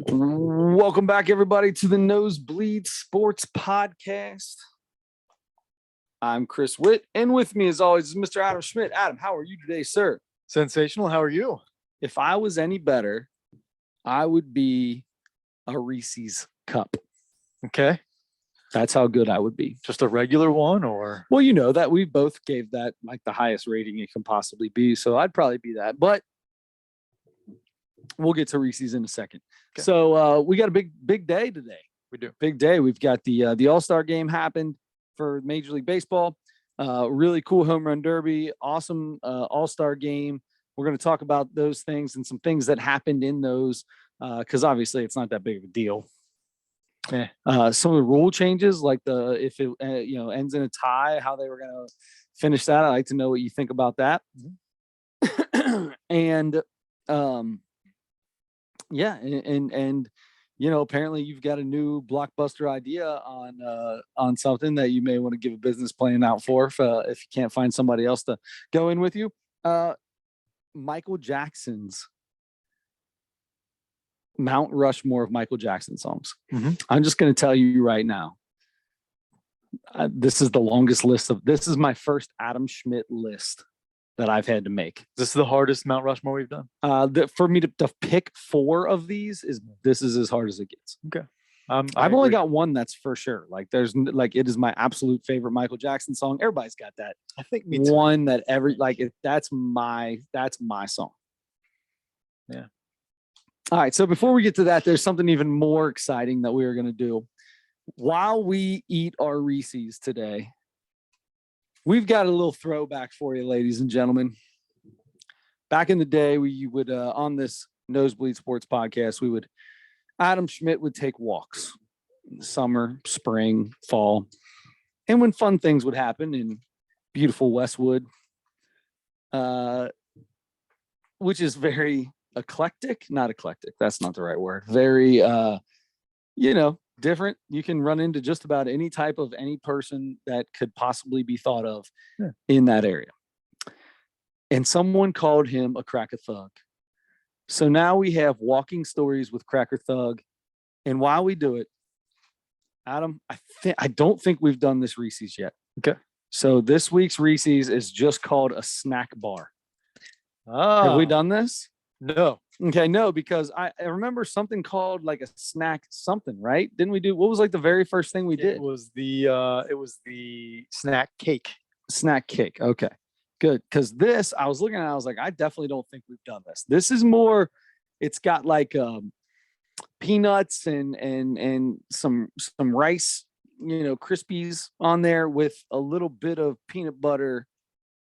Welcome back, everybody, to the Nosebleed Sports Podcast. I'm Chris Witt, and with me, as always, is Mr. Adam Schmidt. Adam, how are you today, sir? Sensational. How are you? If I was any better, I would be a Reese's cup. Okay. That's how good I would be. Just a regular one, or? Well, you know that we both gave that like the highest rating it can possibly be, so I'd probably be that. But we'll get to Reese's in a second. Okay. So we got a big day today. We do. Big day. We've got the All-Star Game happened for Major League Baseball. Really cool home run derby. Awesome All-Star Game. We're going to talk about those things and some things that happened in those because obviously it's not that big of a deal. Some of the rule changes, like if it ends in a tie, how they were going to finish that. I'd like to know what you think about that. Mm-hmm. And apparently you've got a new blockbuster idea on something that you may want to give a business plan out for if you can't find somebody else to go in with you. Michael Jackson's Mount Rushmore of Michael Jackson songs. Mm-hmm. I'm just going to tell you right now. This is the longest list this is my first Adam Schmidt list that I've had to make. This is the hardest Mount Rushmore we've done. For me to pick 4 of these this is as hard as it gets. Okay. I've only got one that's for sure. Like it is my absolute favorite Michael Jackson song. Everybody's got that. I think me too. One that that's my song. Yeah. All right. So before we get to that, there's something even more exciting that we are going to do while we eat our Reese's today. We've got a little throwback for you, ladies and gentlemen. Back in the day, we would, on this Nosebleed Sports Podcast, Adam Schmidt would take walks in the summer, spring, fall. And when fun things would happen in beautiful Westwood, which is very not eclectic. That's not the right word. Very, different. You can run into just about any type of any person that could possibly be thought of in that area. And someone called him a cracker thug. So now we have walking stories with Cracker Thug. And while we do it, Adam, I don't think we've done this Reese's yet. Okay. So this week's Reese's is just called a snack bar. Have we done this? No. Okay, no, because I remember something called like a snack something, right? Didn't we do? What was like the very first thing we did? It was the snack cake. Snack cake. Okay, good. Because this, I was looking at, I was like, I definitely don't think we've done this. This is more. It's got like peanuts and some rice, Krispies on there with a little bit of peanut butter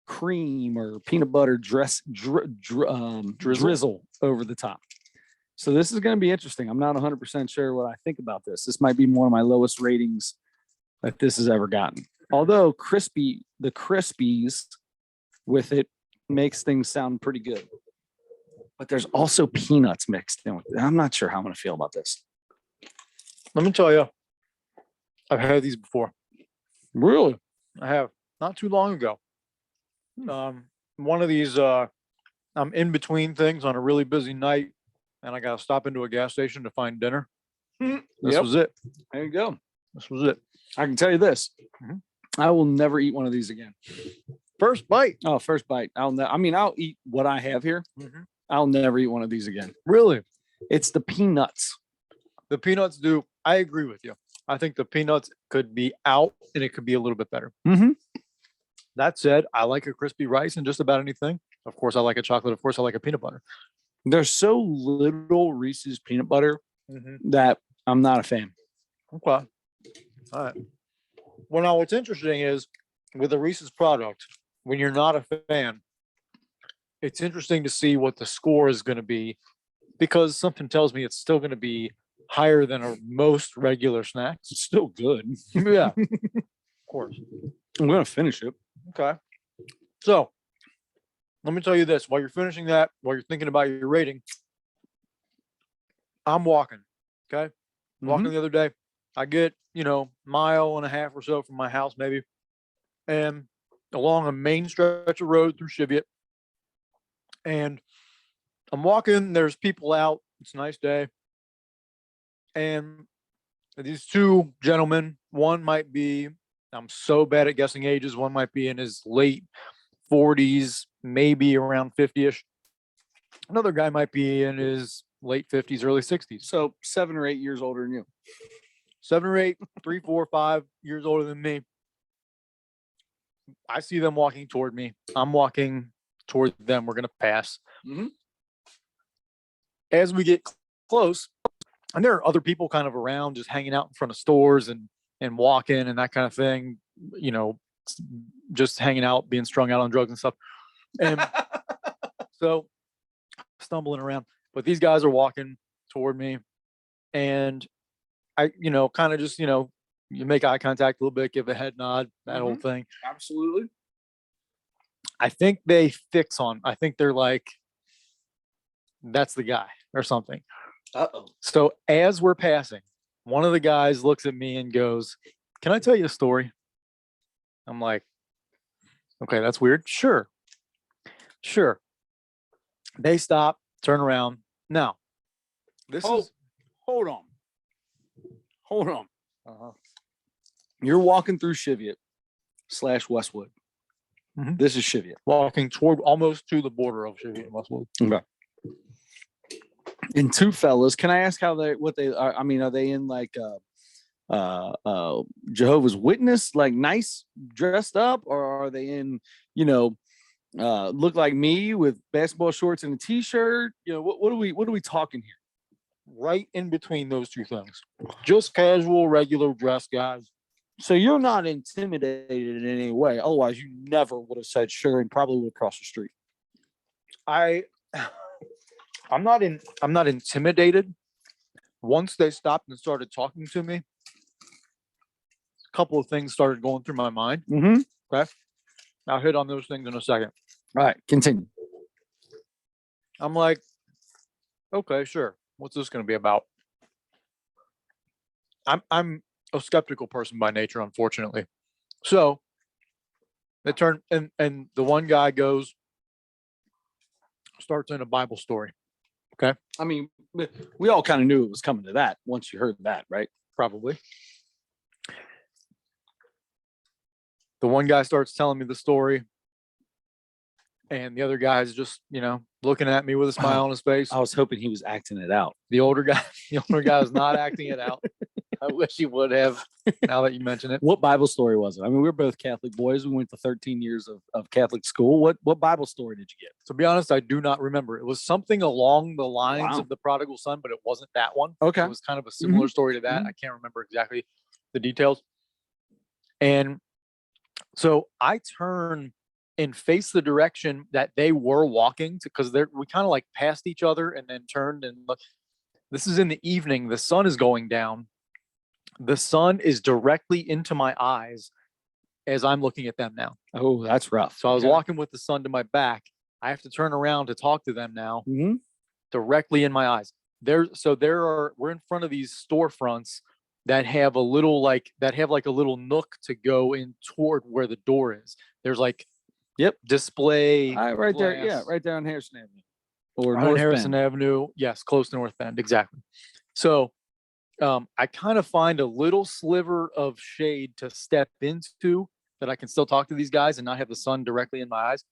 cream or peanut butter drizzle over the top. So this is going to be interesting. I'm not 100% sure what I think about this. This might be one of my lowest ratings that this has ever gotten. Although the Krispies with it makes things sound pretty good. But there's also peanuts mixed in with it. I'm not sure how I'm going to feel about this. Let me tell you, I've had these before. Really? I have. Not too long ago. One of these, I'm in between things on a really busy night, and I got to stop into a gas station to find dinner. This was it. There you go. This was it. I can tell you this. Mm-hmm. I will never eat one of these again. First bite. Oh, first bite. I'll eat what I have here. Mm-hmm. I'll never eat one of these again. Really? It's the peanuts. The peanuts do. I agree with you. I think the peanuts could be out, and it could be a little bit better. Mm-hmm. That said, I like a crispy rice and just about anything. Of course, I like a chocolate. Of course, I like a peanut butter. There's so little Reese's peanut butter that I'm not a fan. Okay. All right. Well, now what's interesting is with a Reese's product, when you're not a fan, it's interesting to see what the score is going to be because something tells me it's still going to be higher than most regular snacks. It's still good. Yeah. Of course. I'm going to finish it. Okay. So let me tell you this. While you're finishing that, while you're thinking about your rating, I'm walking. Okay. Walking the other day. I get, mile and a half or so from my house, maybe. And along a main stretch of road through Cheviot. And I'm walking, there's people out It's a nice day. And these two gentlemen, one might be, I'm so bad at guessing ages, one might be in his late 40s, maybe around 50-ish. Another guy might be in his late 50s, early 60s. So 7 or 8 years older than you. 7 or 8, 3, 4, 5 years older than me. I see them walking toward me. I'm walking toward them. We're going to pass. Mm-hmm. As we get close, and there are other people kind of around, just hanging out in front of stores and walking and that kind of thing, you know, just hanging out, being strung out on drugs and stuff. And so stumbling around, but these guys are walking toward me, and I, you know, kind of just, you know, you make eye contact a little bit, give a head nod, that whole thing. Absolutely. I think I think they're like, that's the guy or something. Uh-oh. So as we're passing, one of the guys looks at me and goes, "Can I tell you a story?" I'm like, "Okay, that's weird. Sure. They stop, turn around. Now, this is Hold on. You're walking through Cheviot/Westwood. Mhm. This is Cheviot. walking toward almost to the border of Cheviot and Westwood. Okay. And two fellas, can I ask what they are? I mean, are they in like Jehovah's Witness, like nice dressed up, or are they in, you know, look like me with basketball shorts and a t-shirt? You know, what are we talking here? Right in between those two things. Just casual, regular dress guys. So you're not intimidated in any way. Otherwise, you never would have said sure and probably would have crossed the street. I'm not intimidated. Once they stopped and started talking to me, a couple of things started going through my mind. Mm-hmm. Okay. I'll hit on those things in a second. All right, continue. I'm like, okay, sure. What's this going to be about? I'm a skeptical person by nature, unfortunately. So they turn and the one guy starts in a Bible story. Okay. I mean, we all kind of knew it was coming to that once you heard that, right? Probably. The one guy starts telling me the story, and the other guy's just, you know, looking at me with a smile on his face. I was hoping he was acting it out. The older guy is not acting it out. I wish he would have, now that you mention it. What Bible story was it? I mean, we're both Catholic boys. We went to 13 years of Catholic school. What Bible story did you get? To be honest, I do not remember. It was something along the lines Wow. of the prodigal son, but it wasn't that one. Okay. It was kind of a similar story to that. I can't remember exactly the details. And so I turn and face the direction that they were walking to, because we kind of like passed each other and then turned and looked. This is in the evening. The sun is going down. The sun is directly into my eyes as I'm looking at them now. Oh, that's rough. So I was walking with the sun to my back. I have to turn around to talk to them now, directly in my eyes. We're in front of these storefronts that have a little like a little nook to go in toward where the door is. There's like display right there. glass. Yeah, right there on Harrison Avenue. Or on North Harrison Bend. Avenue. Yes, close to North Bend. Exactly. So I kind of find a little sliver of shade to step into that I can still talk to these guys and not have the sun directly in my eyes.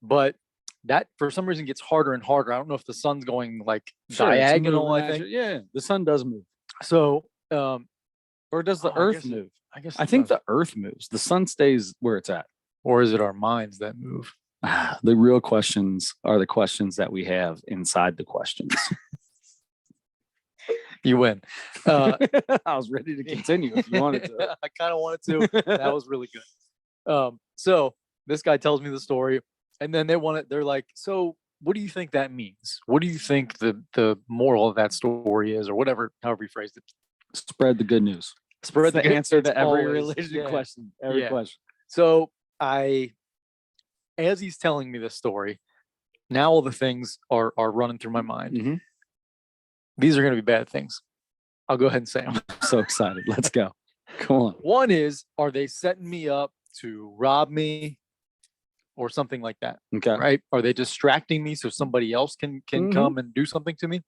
But that for some reason gets harder and harder. I don't know if the sun's going like diagonal, I think. Yeah, the sun does move. So or does the earth move? I think the earth moves. The sun stays where it's at. Or is it our minds that move? The real questions are the questions that we have inside the questions. You win. I was ready to continue if you wanted to. I kind of wanted to. That was really good. So this guy tells me the story, and then they're like, so what do you think that means? What do you think the moral of that story is, or whatever, however you phrased it? Spread the good news. Spread the the answer to every always, religion question. Every question. So as he's telling me this story, now all the things are running through my mind. These are going to be bad things. I'll go ahead and say them. I'm so excited. Let's go. Come on. One is, are they setting me up to rob me or something like that? Okay. Right? Are they distracting me so somebody else can come and do something to me?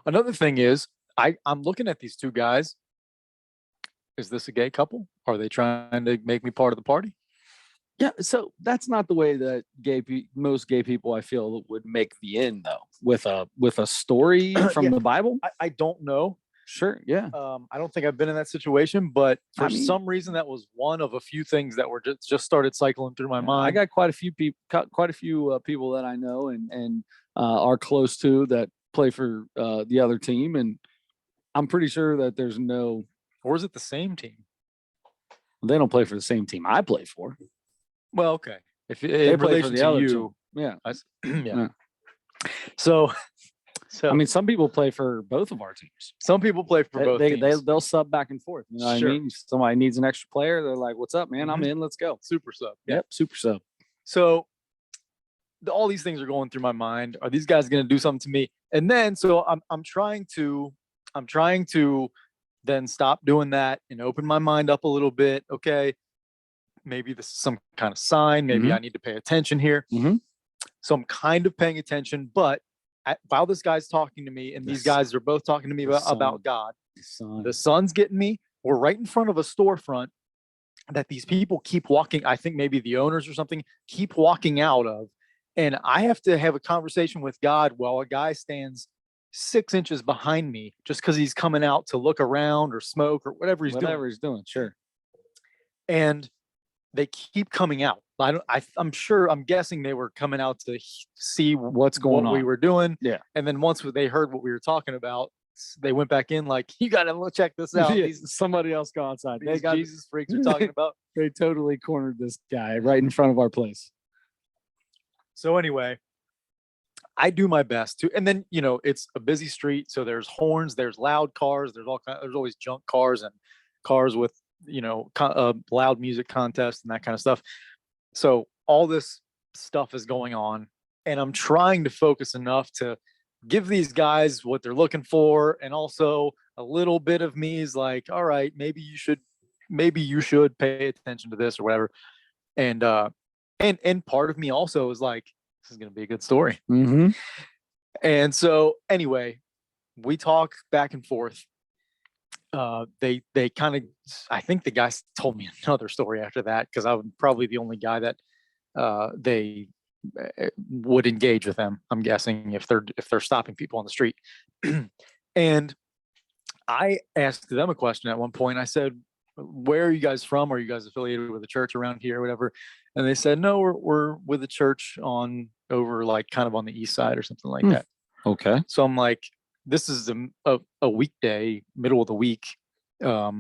Another thing is, I'm looking at these two guys. Is this a gay couple? Are they trying to make me part of the party? Yeah, so that's not the way that most gay people I feel would make the end though, with a story from Yeah. the Bible. I don't know. Sure, yeah. I don't think I've been in that situation, but for I mean- some reason, that was one of a few things that were just started cycling through my I mind. got quite a few people that I know and are close to that play for the other team, and I'm pretty sure that there's no. Or is it the same team? They don't play for the same team I play for. Well, okay. If They in play for relation the to other you, team. Yeah. yeah. Yeah. So I mean, some people play for both of our teams. some people play for both teams. They'll sub back and forth. You know what Sure. I mean? If somebody needs an extra player, they're like, "What's up, man? I'm Mhm. in. Let's go." Super sub. Yep, super sub. So all these things are going through my mind. Are these guys going to do something to me? And then so I'm trying to then stop doing that and open my mind up a little bit. Okay, maybe this is some kind of sign. Maybe I need to pay attention here. Mhm. So I'm kind of paying attention, but while this guy's talking to me, and these guys are both talking to me about God, the sun's getting me. We're right in front of a storefront that these people keep walking. I think maybe the owners or something keep walking out of. And I have to have a conversation with God while a guy stands 6 inches behind me just because he's coming out to look around or smoke or whatever he's doing. Sure. And they keep coming out. I'm guessing they were coming out to see What's going what we on? were doing. Yeah. And then once they heard what we were talking about, they went back in like, you got to check this out. Yeah, These somebody else go outside. They got Jesus freaks are talking about. They totally cornered this guy right in front of our place. So anyway, I do my best to, and then, it's a busy street. So there's horns, there's loud cars, there's always junk cars and cars with, loud music contests and that kind of stuff. So all this stuff is going on, and I'm trying to focus enough to give these guys what they're looking for. And also a little bit of me is like, all right, maybe you should pay attention to this or whatever. And part of me also is like, this is going to be a good story. Mm-hmm. And so anyway, we talk back and forth. They kind of, I think the guys told me another story after that, because I'm probably the only guy that they would engage with them, I'm guessing, if they're stopping people on the street. And I asked them a question at one point. I said, where are you guys from? Are you guys affiliated with a church around here or whatever? And they said, no, we're with a church over like kind of on the east side or something like that. Okay. So I'm like, this is a weekday, middle of the week. They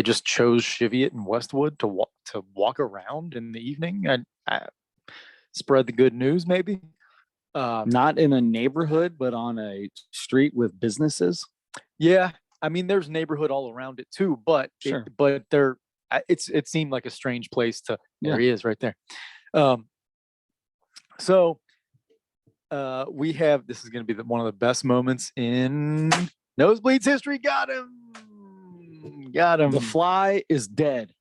just chose Cheviot and Westwood to walk around in the evening and spread the good news, maybe. Not in a neighborhood, but on a street with businesses. Yeah, I mean, there's neighborhood all around it too, but Sure. it seemed like a strange place to. Yeah. There he is, right there. So we have. This is going to be one of the best moments in Nosebleeds history. Got him. The fly is dead.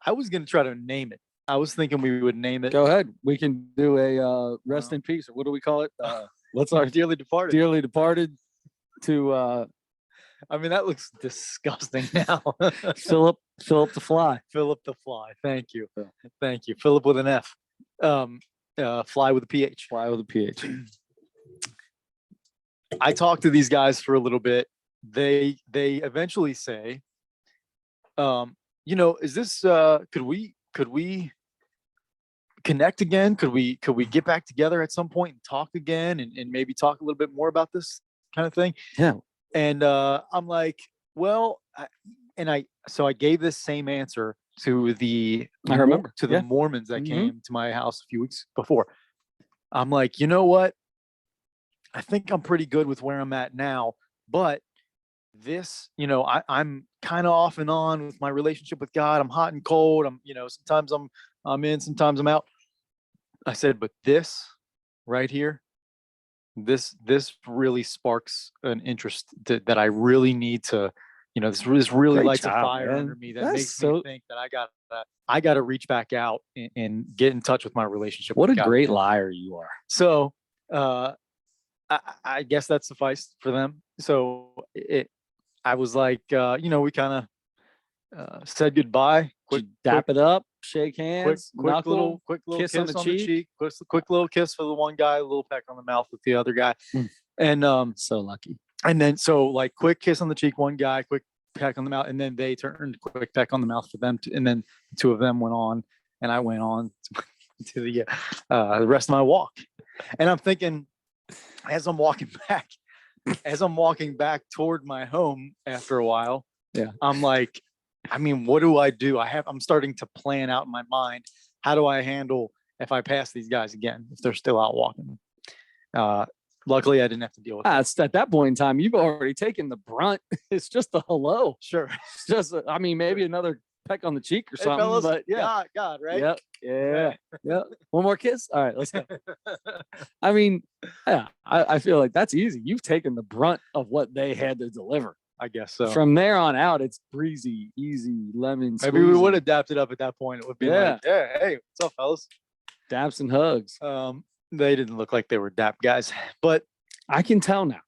I was going to try to name it. I was thinking we would name it. Go ahead. We can do a rest in peace, or what do we call it? What's our Dearly departed. dearly departed to I mean, that looks disgusting now. Philip the fly. Philip the fly. Thank you. Thank you. Philip with an F. Fly with a PH. Fly with a PH. I talked to these guys for a little bit. They eventually say, is this could we connect again? Could we get back together at some point and talk again and maybe talk a little bit more about this kind of thing? Yeah. And I'm like, well, so I gave this same answer to the Mormons that came to my house a few weeks before. I'm like, you know what? I think I'm pretty good with where I'm at now, but this, I'm kind of off and on with my relationship with God. I'm hot and cold. Sometimes I'm in, sometimes I'm out. I said, but this right here, this really sparks an interest that I really need to, this really Great lights job, a fire man. under me that That's makes me think that I got to reach back out and get in touch with my relationship. What with a God. great liar you are. So, I guess that sufficed for them. So I was like, we kind of said goodbye. Quick, dap it up, shake hands, quick little kiss on the cheek. quick little kiss for the one guy, a little peck on the mouth with the other guy, Mm. and So lucky. and then so like quick kiss on the cheek, one guy, quick peck on the mouth, and then they turned quick peck on the mouth for them, and then the two of them went on, and I went on to the rest of my walk, and I'm thinking as I'm walking back toward my home after a while, Yeah. I'm like, I mean, what do I do? I'm starting to plan out in my mind. How do I handle if I pass these guys again, if they're still out walking? Luckily I didn't have to deal with that. It's at that point in time, you've already taken the brunt. It's just a hello. Sure. It's just, I mean, maybe another peck on the cheek or Hey, something, fellas, but yeah. God, right? Yep. Yeah. Yep. One more kiss. All right, let's go. I mean, yeah, I feel like that's easy. You've taken the brunt of what they had to deliver. I guess so. From there on out, it's breezy, easy, lemon. Maybe we squeezy. would have dapped it up at that point. It would be like, yeah, hey, what's up, fellas? Daps and hugs. They didn't look like they were dap guys, but I can tell now.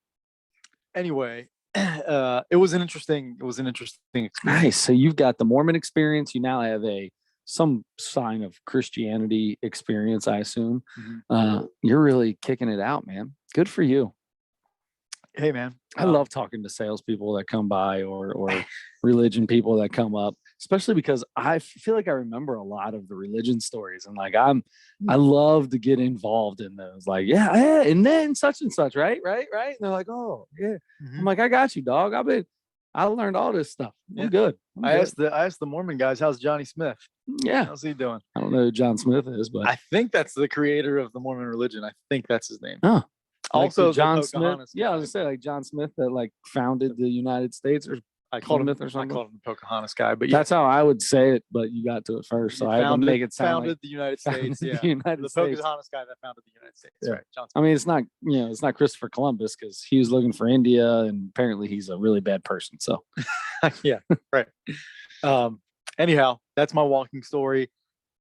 anyway, it was an interesting experience. Nice. So you've got the Mormon experience. You now have some sign of Christianity experience, I assume. You're really kicking it out, man. Good for you. Hey, man. I love talking to salespeople that come by or religion people that come up, especially because I feel like I remember a lot of the religion stories, and like I love to get involved in those. Like, yeah, and then such and such, right? And they're like, oh, yeah. I'm like, I got you, dog. I learned all this stuff. I'm good. I asked the Mormon guys, how's Johnny Smith? Yeah. How's he doing? I don't know who John Smith is, but I think that's the creator of the Mormon religion. I think that's his name. Oh. Also, like John the Smith. Pocahontas Yeah, I guy. was gonna say like John Smith that like founded the United States, or I called him Plymouth or something. I called him the Pocahontas guy, but yeah, that's how I would say it. But you got to it first, so I had to make it sound founded like the United founded States. Yeah, the United the States. Pocahontas guy that founded the United States. Yeah. Right, John I mean, it's not Christopher Columbus, because he was looking for India, and apparently he's a really bad person. So yeah, right. Anyhow, that's my walking story.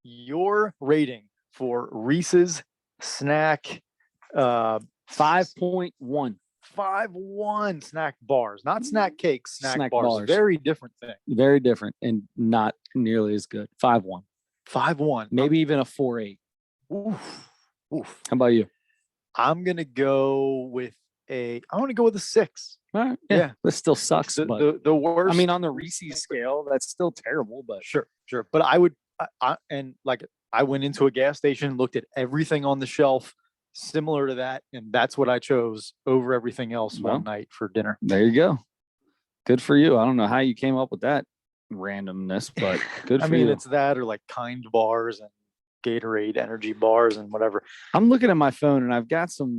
Your rating for Reese's snack 5.1. 5-1 snack bars, not snack cakes, snack bars. bars. Very different thing. Very different and not nearly as good. 5.1. 5-1. Maybe even a 4.8. Oof. How about you? I'm gonna go with a 6. All right. Yeah. This still sucks. But The worst. I mean, on the Reese's scale, that's still terrible. But sure. But I would, I went into a gas station, looked at everything on the shelf similar to that, and that's what I chose over everything else Well, one night for dinner. there you go. Good for you. I don't know how you came up with that randomness, but good for I mean, you. it's that or like Kind bars and Gatorade energy bars and whatever. I'm looking at my phone and I've got some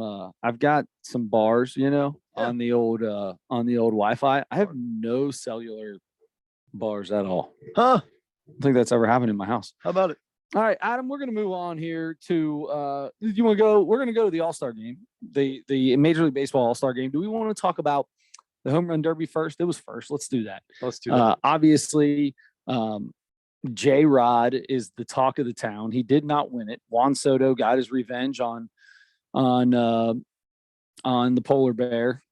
bars, Yeah. on the old Wi-Fi. I have no cellular bars at all. Huh? I don't think that's ever happened in my house. How about it? All right, Adam, we're going to move on here to you want to go? We're going to go to the All-Star game, the Major League Baseball All-Star game. Do we want to talk about the home run derby first? It was first. Let's do that. Let's do that. Obviously, J-Rod is the talk of the town. He did not win it. Juan Soto got his revenge on the polar bear,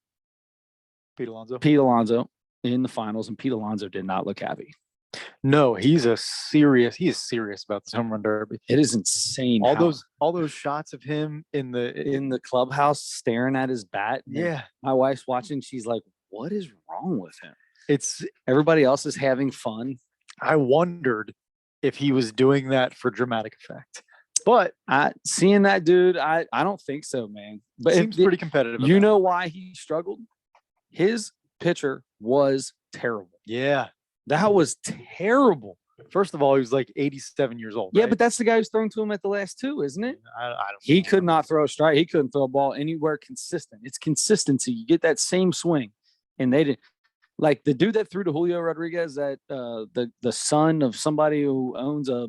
Pete Alonso. Pete Alonso, in the finals, and Pete Alonso did not look happy. No, he is serious about this home run derby. It is insane. All those shots of him in the clubhouse staring at his bat. Yeah. My wife's watching. She's like, what is wrong with him? It's Everybody else is having fun. I wondered if he was doing that for dramatic effect. But Seeing that dude, I don't think so, man. But it seems pretty competitive. You know why he struggled? His pitcher was terrible. Yeah. That was terrible. First of all, he was like 87 years old. Yeah, right? but that's the guy who's thrown to him at the last two, isn't it? I don't He know. could not throw a strike. He couldn't throw a ball anywhere consistent. It's consistency. You get that same swing. And they didn't. Like the dude that threw to Julio Rodriguez, that the son of somebody who owns a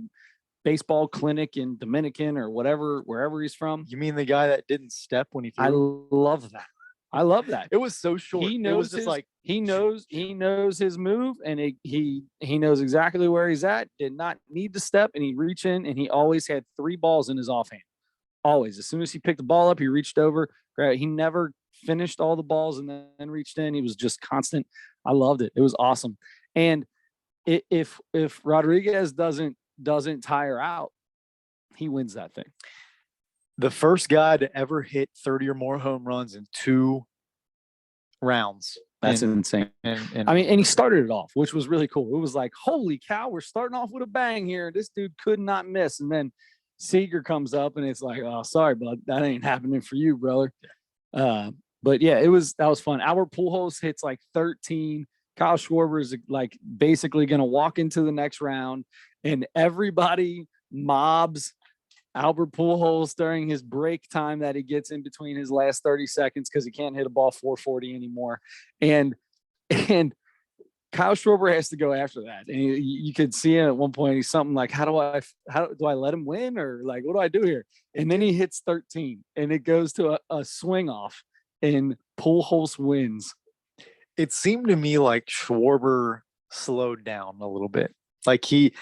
baseball clinic in Dominican or wherever he's from. You mean the guy that didn't step when he threw? I love that. I love that. It was so short. He It knows was just his, like he knows his move, and he knows exactly where he's at. Did not need to step, and he reach in, and he always had 3 balls in his offhand. Always. As soon as he picked the ball up, he reached over. He never finished all the balls and then reached in. He was just constant. I loved it. It was awesome. And if Rodriguez doesn't tire out, he wins that thing. The first guy to ever hit 30 or more home runs in 2 rounds. That's insane. And I mean, and he started it off, which was really cool. It was like, holy cow, we're starting off with a bang here. This dude could not miss. And then Seager comes up and it's like, oh, sorry, bud. That ain't happening for you, brother. But yeah, that was fun. Albert Pujols hits like 13. Kyle Schwarber is like basically going to walk into the next round, and everybody mobs Albert Pujols during his break time that he gets in between his last 30 seconds because he can't hit a ball 440 anymore. And Kyle Schwarber has to go after that. And you could see him at one point. He's something like, how do I let him win? Or like, what do I do here? And then he hits 13 and it goes to a swing off and Pujols wins. it seemed to me like Schwarber slowed down a little bit. Like I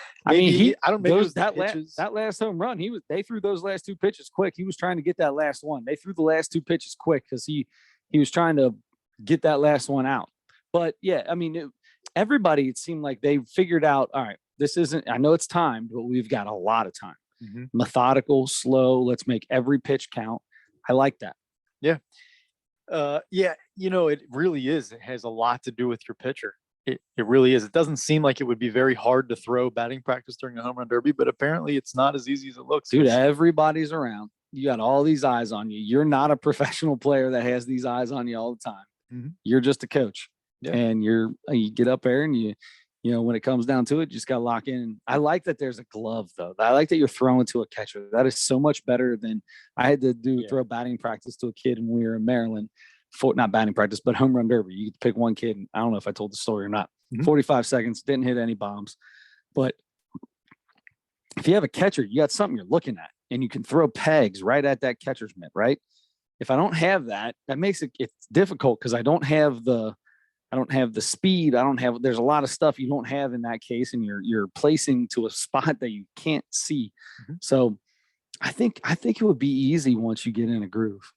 don't know. That last home run, they threw those last 2 pitches quick. He was trying to get that last one. They threw the last 2 pitches quick because he was trying to get that last one out. But yeah, I mean, everybody, it seemed like they figured out, all right, this isn't, I know it's timed, but we've got a lot of time. Mm-hmm. Methodical, slow. Let's make every pitch count. I like that. Yeah. Yeah. You know, it really is. It has a lot to do with your pitcher. It really is. It doesn't seem like it would be very hard to throw batting practice during a home run derby, but apparently it's not as easy as it looks. Dude, everybody's around. You got all these eyes on you. You're not a professional player that has these eyes on you all the time. Mm-hmm. You're just a coach. Yeah. And you get up there and you know, when it comes down to it, you just got to lock in. I like that there's a glove, though. I like that you're throwing to a catcher. That is so much better than I had to throw batting practice to a kid when we were in Maryland. Not batting practice, but home run derby. You could pick one kid. And I don't know if I told the story or not. Mm-hmm. 45 seconds, didn't hit any bombs. But if you have a catcher, you got something you're looking at, and you can throw pegs right at that catcher's mitt, right? If I don't have that, that makes it's difficult because I don't have the speed. There's a lot of stuff you don't have in that case, and you're placing to a spot that you can't see. Mm-hmm. So I think it would be easy once you get in a groove.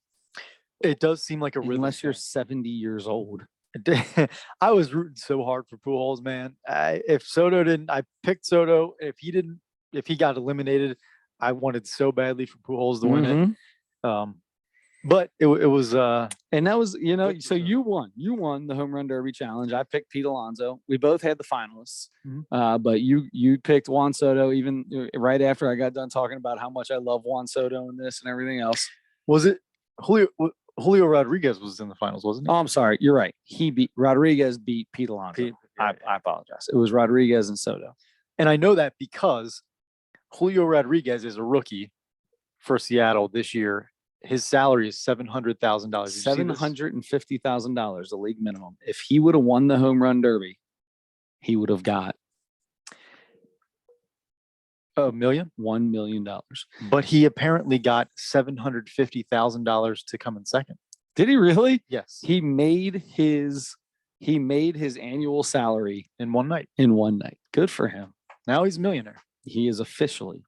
It does seem like a rhythm. Unless you're 70 years old. I was rooting so hard for Pujols, man. If Soto didn't, I picked Soto. If he got eliminated, I wanted so badly for Pujols to win it. But it was, and that was, you know, so you won the home run derby challenge. I picked Pete Alonso. We both had the finalists, but you picked Juan Soto, even right after I got done talking about how much I love Juan Soto and this and everything else. Was it Julio Rodriguez was in the finals, wasn't he? Oh, I'm sorry. You're right. Rodriguez beat Pete Alonso. I apologize. It was Rodriguez and Soto. And I know that because Julio Rodriguez is a rookie for Seattle this year. His salary is $700,000. $750,000, the league minimum. If he would have won the home run derby, he would have got $1 million. But he apparently got $750,000 to come in second. Did he really? Yes. He made his annual salary in one night. Good for him. Now he's a millionaire. He is officially.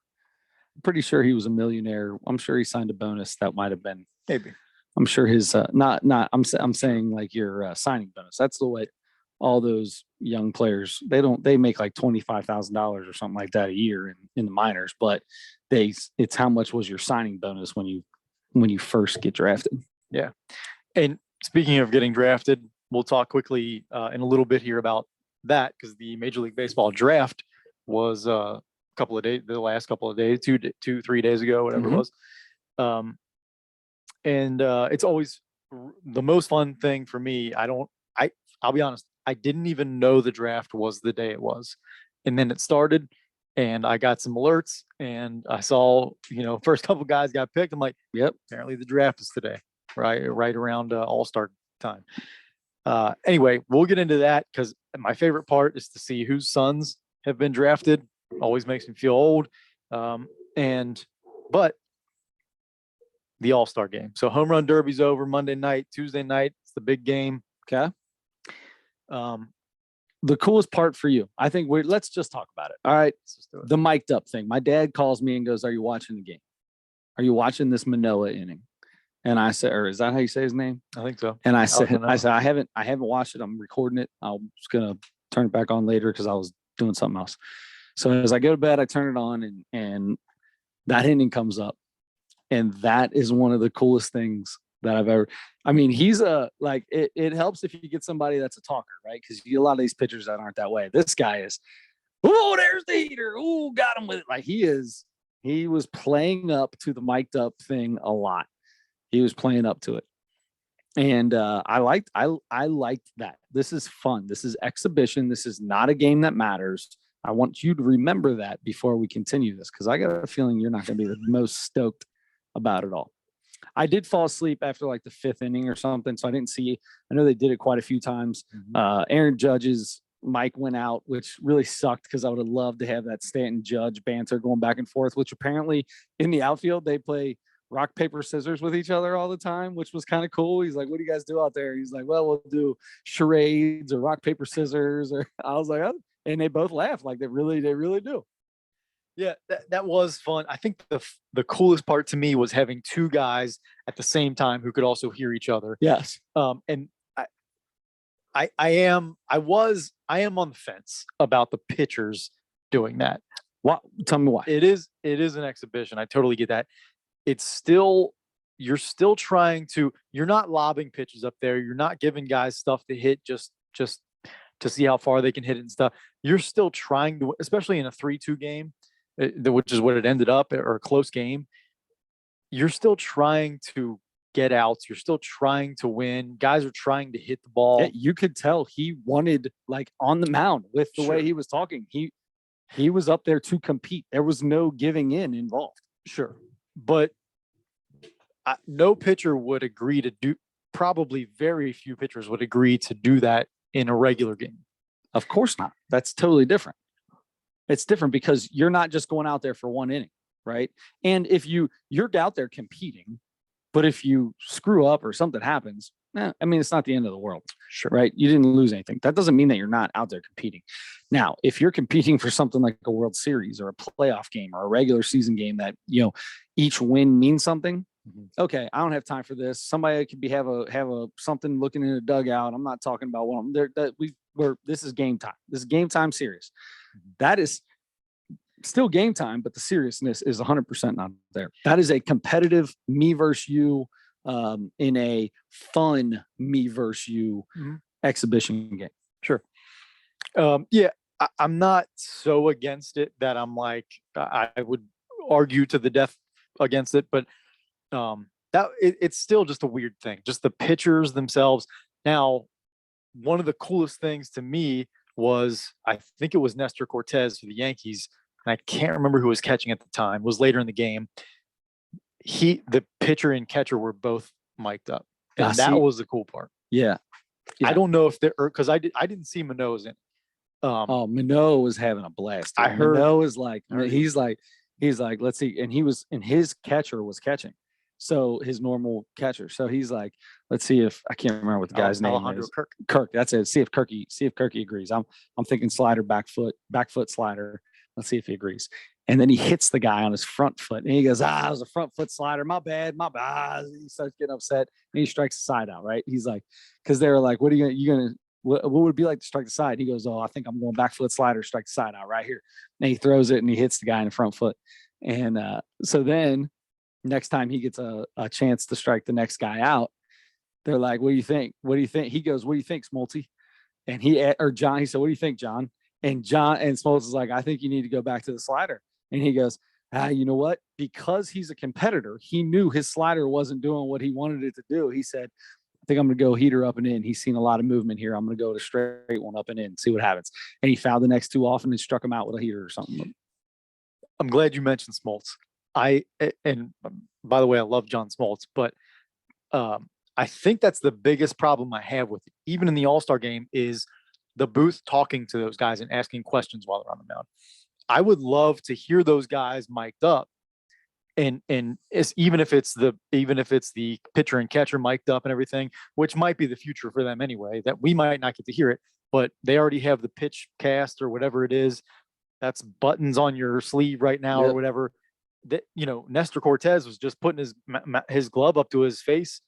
I'm pretty sure he was a millionaire. I'm sure he signed a bonus that might have been. Maybe. I'm sure his I'm saying like your signing bonus. That's the way all those young players, they make like $25,000 or something like that a year in the minors, but it's how much was your signing bonus when you first get drafted. Yeah. And speaking of getting drafted, we'll talk quickly in a little bit here about that, because the Major League Baseball draft was the last couple of days, 3 days ago, whatever it was. And it's always the most fun thing for me. I'll be honest, I didn't even know the draft was the day it was. And then it started and I got some alerts and I saw, first couple guys got picked. I'm like, yep, apparently the draft is today, right around All-Star time. Anyway, we'll get into that because my favorite part is to see whose sons have been drafted. Always makes me feel old. But the All-Star game. So home run derby's over Monday night, Tuesday night. It's the big game. Okay. The coolest part for you, I think let's just talk about it. All right. The mic'd up thing. My dad calls me and goes, "Are you watching the game?" are you watching this Manoah inning? And I said, or is that how you say his name? I think so. And I said, I haven't watched it. I'm recording it. I was gonna turn it back on later because I was doing something else. So as I go to bed, I turn it on, and that inning comes up, and that is one of the coolest things that I've ever. I mean, he's it helps if you get somebody that's a talker, right? Because you get a lot of these pitchers that aren't that way. This guy is, oh, there's the heater. Oh, got him with it. Like he was playing up to the mic'd up thing a lot. He was playing up to it. And I liked that. This is fun. This is exhibition. This is not a game that matters. I want you to remember that before we continue this, because I got a feeling you're not going to be the most stoked about it all. I did fall asleep after like the 5th inning or something, so I didn't see. I know they did it quite a few times. Aaron Judge's mic went out, which really sucked because I would have loved to have that Stanton Judge banter going back and forth, which apparently in the outfield they play rock, paper, scissors with each other all the time, which was kind of cool. He's like, what do you guys do out there? He's like, well, we'll do charades or rock, paper, scissors. Or I was like, oh. And they both laugh like they really do. Yeah, that was fun. I think the coolest part to me was having two guys at the same time who could also hear each other. Yes. And I am on the fence about the pitchers doing that. What? Tell me why. It is an exhibition. I totally get that. It's still, you're not lobbing pitches up there. You're not giving guys stuff to hit just to see how far they can hit it and stuff. You're still trying to, especially in a 3-2 game, which is what it ended up, or a close game. You're still trying to get outs. You're still trying to win. Guys are trying to hit the ball. Yeah, you could tell he wanted, like, on the mound with the way he was talking. He was up there to compete. There was no giving in involved. Sure. But no pitcher would agree to do, probably very few pitchers would agree to do that in a regular game. Of course not. That's totally different. It's different because you're not just going out there for one inning, right? And if you're out there competing, but if you screw up or something happens, I mean, it's not the end of the world, sure, right? You didn't lose anything. That doesn't mean that you're not out there competing. Now, if you're competing for something like a World Series or a playoff game or a regular season game that, each win means something. Okay, I don't have time for this. Somebody could have a something looking in a dugout. I'm not talking about one of them. This is game time. This is game time series. That is still game time, but the seriousness is 100% not there. That is a competitive me versus you, in a fun me versus you exhibition game. Sure. I'm not so against it that I'm like, I would argue to the death against it, but it's still just a weird thing. Just the pitchers themselves. Now, one of the coolest things to me was, I think it was Nestor Cortez for the Yankees, and I can't remember who was catching at the time, was later in the game. The pitcher and catcher were both mic'd up. And that was the cool part. Yeah. I don't know if because I didn't see Manoah's in. Manoah was having a blast. I heard Manoah is like, he's like, let's see. And his catcher was catching. So his normal catcher. So he's like, let's see if I can't remember what the guy's name is. Kirk. That's it. See if Kirky agrees. I'm thinking slider, back foot slider. Let's see if he agrees. And then he hits the guy on his front foot. And he goes, it was a front foot slider. My bad. He starts getting upset. And he strikes the side out, right? He's like, because they were like, what would it be like to strike the side? He goes, I think I'm going back foot slider, strike the side out right here. And he throws it and he hits the guy in the front foot. And so then next time he gets a chance to strike the next guy out, they're like, what do you think? He goes, what do you think, Smoltzy? And he said, what do you think, John? And Smoltz is like, I think you need to go back to the slider. And he goes, you know what? Because he's a competitor, he knew his slider wasn't doing what he wanted it to do. He said, I think I'm going to go heater up and in. He's seen a lot of movement here. I'm going to go to straight one up and in, see what happens. And he fouled the next two off and then struck him out with a heater or something. I'm glad you mentioned Smoltz. And by the way, I love John Smoltz, but I think that's the biggest problem I have with it, even in the All-Star game, is the booth talking to those guys and asking questions while they're on the mound. I would love to hear those guys mic'd up, and even if it's the pitcher and catcher mic'd up and everything, which might be the future for them anyway, that we might not get to hear it, but they already have the pitch cast or whatever it is. That's buttons on your sleeve right now or whatever. that, Nestor Cortez was just putting his glove up to his face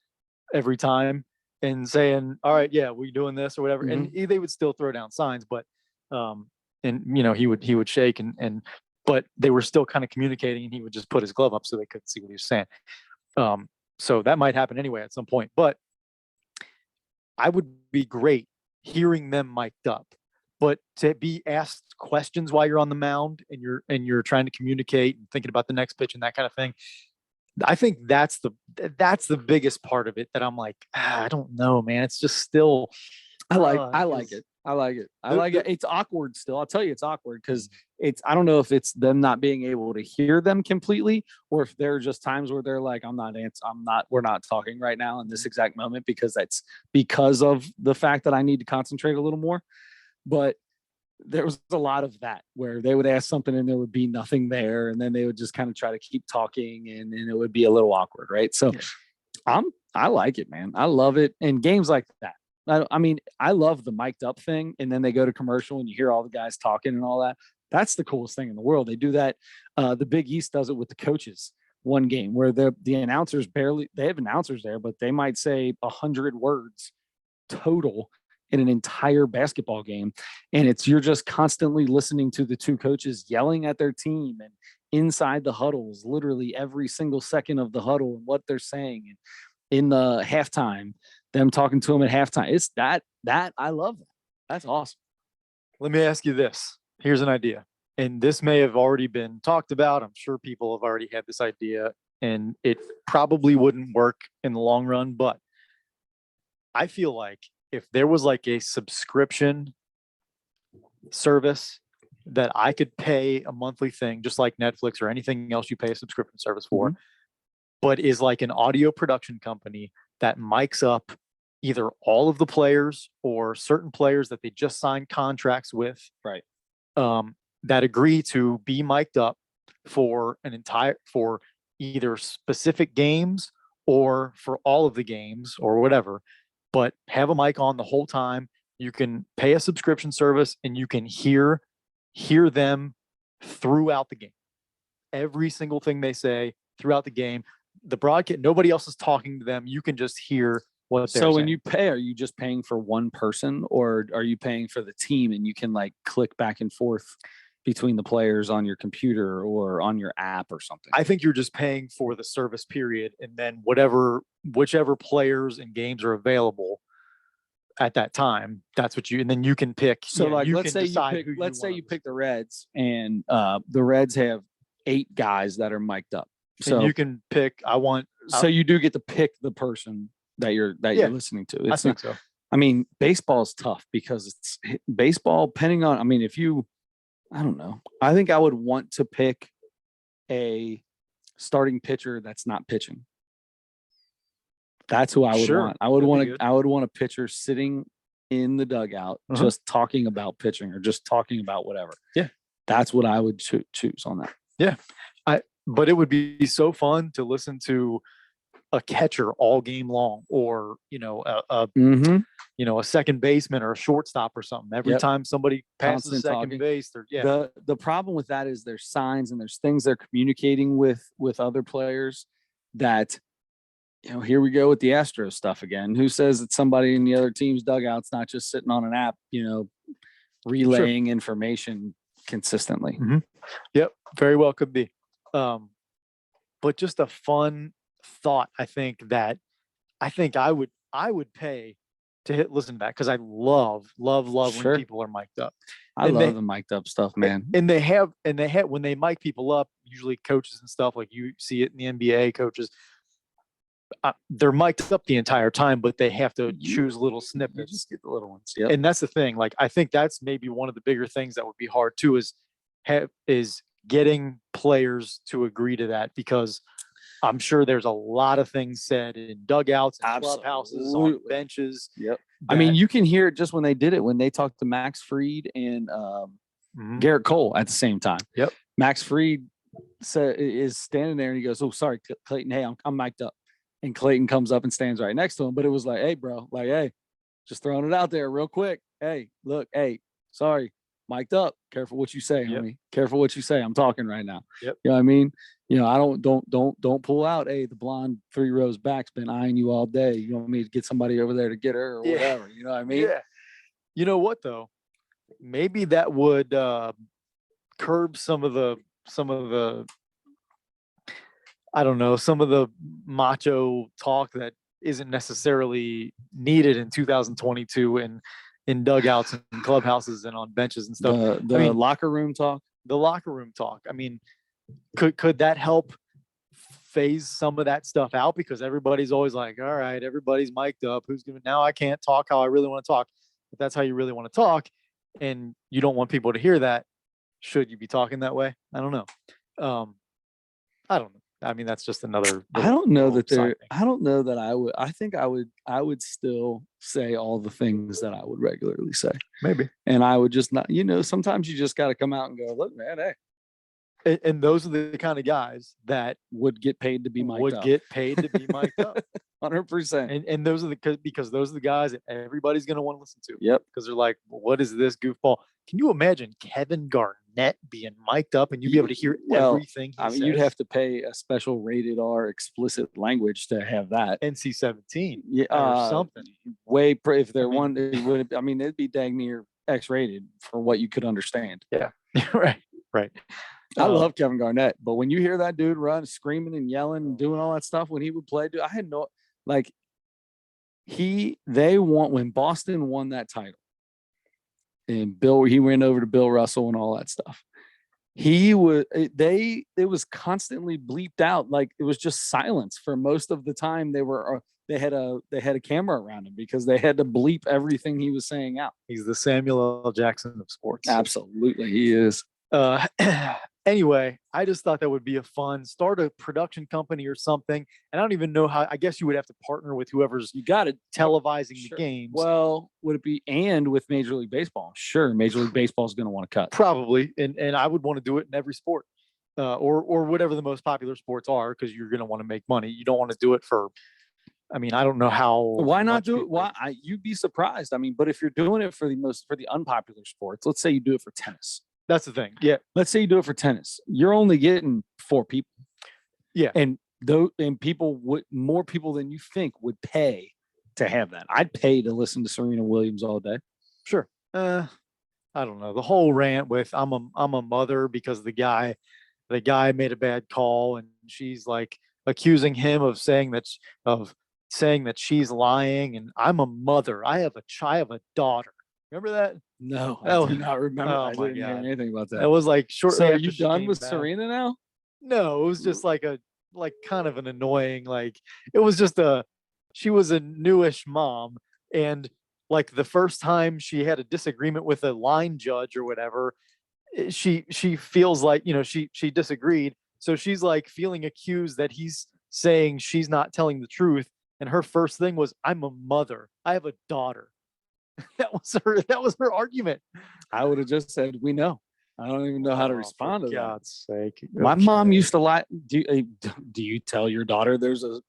every time and saying, all right, yeah, we doing this or whatever. And they would still throw down signs, but, he would shake but they were still kind of communicating, and he would just put his glove up so they couldn't see what he was saying. So that might happen anyway at some point, but I would be great hearing them mic'd up, but to be asked questions while you're on the mound and you're trying to communicate and thinking about the next pitch and that kind of thing. I think that's the biggest part of it that I'm like, I don't know, man. It's just still, I like it. I like it. It's awkward still. I'll tell you, it's awkward because I don't know if it's them not being able to hear them completely, or if there are just times where they're like, we're not talking right now in this exact moment because that's because of the fact that I need to concentrate a little more. But there was a lot of that where they would ask something and there would be nothing there. And then they would just kind of try to keep talking and it would be a little awkward. Right. So I like it, man. I love it. And games like that. I love the mic'd up thing. And then they go to commercial and you hear all the guys talking and all that. That's the coolest thing in the world. They do that. The Big East does it with the coaches one game where the announcers they have announcers there, but they might say 100 words total in an entire basketball game. And you're just constantly listening to the two coaches yelling at their team and inside the huddles, literally every single second of the huddle and what they're saying. And in the halftime, them talking to them at halftime. It's that I love that. That's awesome. Let me ask you this. Here's an idea. And this may have already been talked about. I'm sure people have already had this idea and it probably wouldn't work in the long run, but I feel like if there was like a subscription service that I could pay a monthly thing, just like Netflix or anything else you pay a subscription service for, but is like an audio production company that mics up either all of the players or certain players that they just signed contracts with, right? That agree to be mic'd up for for either specific games or for all of the games or whatever, but have a mic on the whole time. You can pay a subscription service and you can hear them throughout the game. Every single thing they say throughout the game, the broadcast, nobody else is talking to them. You can just hear what they're saying. So when you pay, are you just paying for one person or are you paying for the team and you can like click back and forth between the players on your computer or on your app or something? I think you're just paying for the service period. And then whichever players and games are available at that time, that's what and then you can pick. So let's say you pick the Reds and the Reds have 8 guys that are mic'd up. So and you can pick, so you do get to pick the person that you're listening to. I think so. I mean, baseball is tough because it's baseball depending on, I don't know. I think I would want to pick a starting pitcher that's not pitching. That's who I would want. I would want a pitcher sitting in the dugout, just talking about pitching or just talking about whatever. Yeah. That's what I would choose on that. Yeah. But it would be so fun to listen to a catcher all game long, or a second baseman or a shortstop or something. Every time somebody passes second base, the problem with that is there's signs and there's things they're communicating with other players that, here we go with the Astros stuff again. Who says that somebody in the other team's dugout's not just sitting on an app, relaying information consistently? Yep, very well could be. But just a fun thought. I think I would pay to listen to that because I love when people are mic'd up. I love the mic'd up stuff, man. And they have when they mic people up, usually coaches and stuff, like you see it in the NBA, coaches. They're mic'd up the entire time, but they have to choose little snippets. You just get the little ones. Yep. And that's the thing. Like, I think that's maybe one of the bigger things that would be hard too, is getting players to agree to that, because I'm sure there's a lot of things said in dugouts and clubhouses, on benches. Yep. You can hear it just when they did it, when they talked to Max Fried and Garrett Cole at the same time. Yep. Max Fried is standing there and he goes, "Oh, sorry, Clayton. Hey, I'm mic'd up." And Clayton comes up and stands right next to him. But it was like, "Hey, bro, hey, just throwing it out there real quick. Hey, look, hey, sorry. mic'd up. Careful what you say, Yep. homie. Careful what you say. I'm talking right now. Yep. You know what I mean? I don't pull out. Hey, the blonde 3 rows back's been eyeing you all day. You want me to get somebody over there to get her or Yeah. whatever? You know what I mean? Yeah. You know what though? Maybe that would curb some of the I don't know, some of the macho talk that isn't necessarily needed in 2022 in dugouts and clubhouses and on benches and stuff. The locker room talk. The locker room talk. I mean, could that help phase some of that stuff out? Because everybody's always like, all right, everybody's mic'd up. Who's gonna now I can't talk how I really want to talk. If that's how you really want to talk and you don't want people to hear that, should you be talking that way? I don't know. I don't know. I mean, that's just another. I don't know that side there. thing. I don't know that I would. I think I would still say all the things that I would regularly say. Maybe. And I would just not. Sometimes you just got to come out and go, look, man, hey, And those are the kind of guys that would get paid to be mic'd would up. get paid to be mic'd up. 100%. And those are because those are the guys that everybody's going to want to listen to. Yep. Because they're like, what is this goofball? Can you imagine Kevin Garnett being mic'd up and you'd be able to hear everything he says? you'd have to pay a special rated R explicit language to have that. NC-17 Yeah, or something. If they're I mean- one, it would. I mean, it'd be dang near X-rated for what you could understand. Right. Right. I love Kevin Garnett, but when you hear that dude run, screaming and yelling and doing all that stuff when he would play, dude, I had no like. When Boston won that title, and he went over to Bill Russell and all that stuff. It was constantly bleeped out, like it was just silence for most of the time. They had a camera around him because they had to bleep everything he was saying out. He's the Samuel L. Jackson of sports. Absolutely, he is. Anyway, I just thought that would be start a production company or something. And I don't even know how. I guess you would have to partner with whoever's You got it. televising Sure. the games. Well, would it be with Major League Baseball? Sure, Major League Baseball is going to want to cut. Probably, and I would want to do it in every sport, or whatever the most popular sports are, because you're going to want to make money. You don't want to do it for. I mean, I don't know how. Why not much do it? people- Why you'd be surprised. I mean, but if you're doing it for the unpopular sports, let's say you do it for tennis. That's the thing. Yeah, Let's say you do it for tennis. You're only getting 4 people. Yeah. And more people than you think would pay to have that. I'd pay to listen to Serena Williams all day. sure. I don't know. The whole rant with I'm a mother because the guy made a bad call and she's like accusing him of saying that she's lying, and I'm a mother. I have a daughter. Remember that? No, Oh, I do not remember. oh I my didn't hear God. anything about that. That was like shortly. So are after you she done came with back. Serena now? No, it was just like kind of an annoying, it was just she was a newish mom, and like the first time she had a disagreement with a line judge or whatever, she feels like, she disagreed. So she's like feeling accused that he's saying she's not telling the truth. And her first thing was, I'm a mother. I have a daughter. That was her argument. I would have just said, we know. I don't even know how to Oh, respond for to that. God's sake. My mom Okay. used to lie. Do you tell your daughter there's a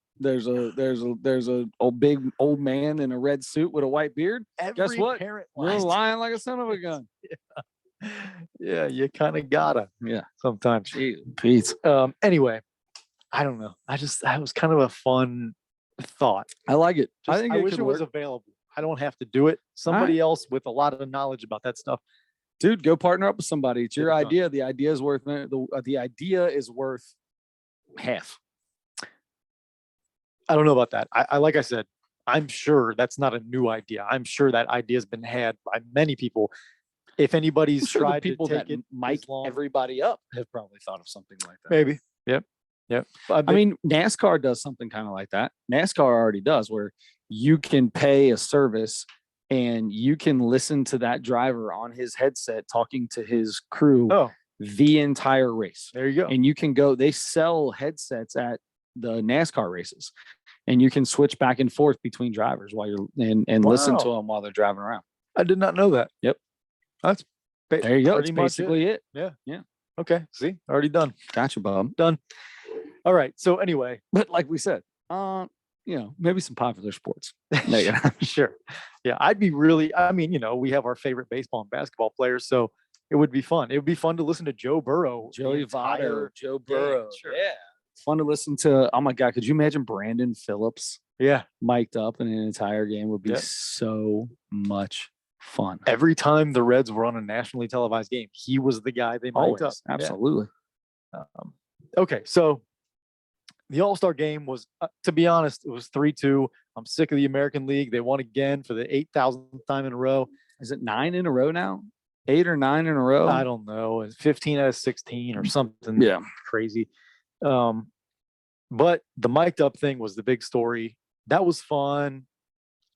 big old man in a red suit with a white beard? Guess Every what? parent You're lies to- lying like a son of a gun. Yeah, you kind of gotta Yeah. sometimes. Gee, Pete. Anyway, I don't know. That was kind of a fun thought. I like it. Just, I think I it wish could it was work. available. I don't have to do it. Somebody else with a lot of knowledge about that stuff. Dude, go partner up with somebody. It's your Get it done. idea. The idea is worth the idea is worth half. I don't know about that. I like I said, I'm sure that's not a new idea. I'm sure that idea has been had by many people. If anybody's I'm sure the tried people to that take it mic this long, everybody up have probably thought of something like that. maybe. Yep. I mean, NASCAR does something kind of like that. NASCAR already does, where you can pay a service and you can listen to that driver on his headset talking to his crew oh, the entire race. there you go. And you can go, they sell headsets at the NASCAR races, and you can switch back and forth between drivers while you're and listen to Wow. them while they're driving around. I did not know that. Yep. That's There you go. It's pretty much it. basically it. Okay. See, already done. Gotcha, Bob. Done. All right. So anyway, But like we said, maybe some popular sports. Make it. sure. Yeah, I'd be really. I mean, we have our favorite baseball and basketball players, so it would be fun. It would be fun to listen to Joe Burrow. the Joey entire Votto, Joe game. Burrow. Sure. Yeah. Fun to listen to. Oh my God. Could you imagine Brandon Phillips Yeah. mic'd up in an entire game would be Yep. so much fun. Every time the Reds were on a nationally televised game, he was the guy they mic'd Always. up. Yeah. Absolutely. Okay, so the All-Star game was, to be honest, it was 3-2. I'm sick of the American League. They won again for the 8,000th time in a row. Is it 9 in a row now? 8 or 9 in a row? I don't know. It's 15 out of 16 or something Yeah. crazy. But the mic'd up thing was the big story. That was fun.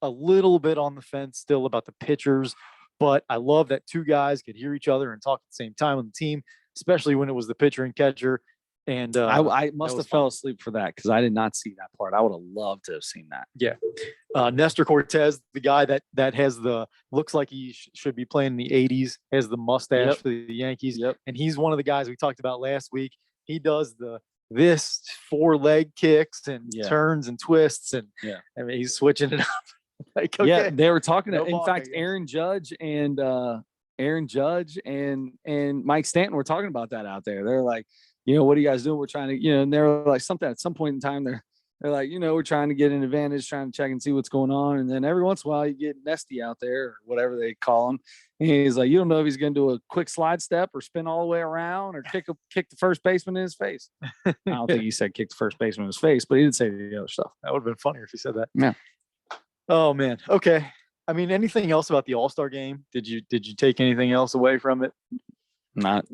A little bit on the fence still about the pitchers, but I love that two guys could hear each other and talk at the same time on the team, especially when it was the pitcher and catcher. And I must was have fell asleep for that because I did not see that part. I would have loved to have seen that. Nestor Cortez, the guy that has the looks like he should be playing in the 80s, has the mustache Yep. for the Yankees. Yep. And he's one of the guys we talked about last week. He does this 4-leg kicks and Yeah. turns and twists, and Yeah. I mean he's switching it up. Like, Yeah, okay. they were talking No in balk, I fact, guess. Aaron Judge and Mike Stanton were talking about that out there. They're like, what are you guys doing? We're trying to, and they're like something at some point in time, they're like, we're trying to get an advantage, trying to check and see what's going on. And then every once in a while you get Nesty out there or whatever they call him. And he's like, you don't know if he's going to do a quick slide step or spin all the way around or kick the first baseman in his face. I don't think he said kick the first baseman in his face, but he did say the other stuff. That would have been funnier if he said that. Yeah. Oh man. Okay. I mean, anything else about the All-Star game? Did you take anything else away from it? Not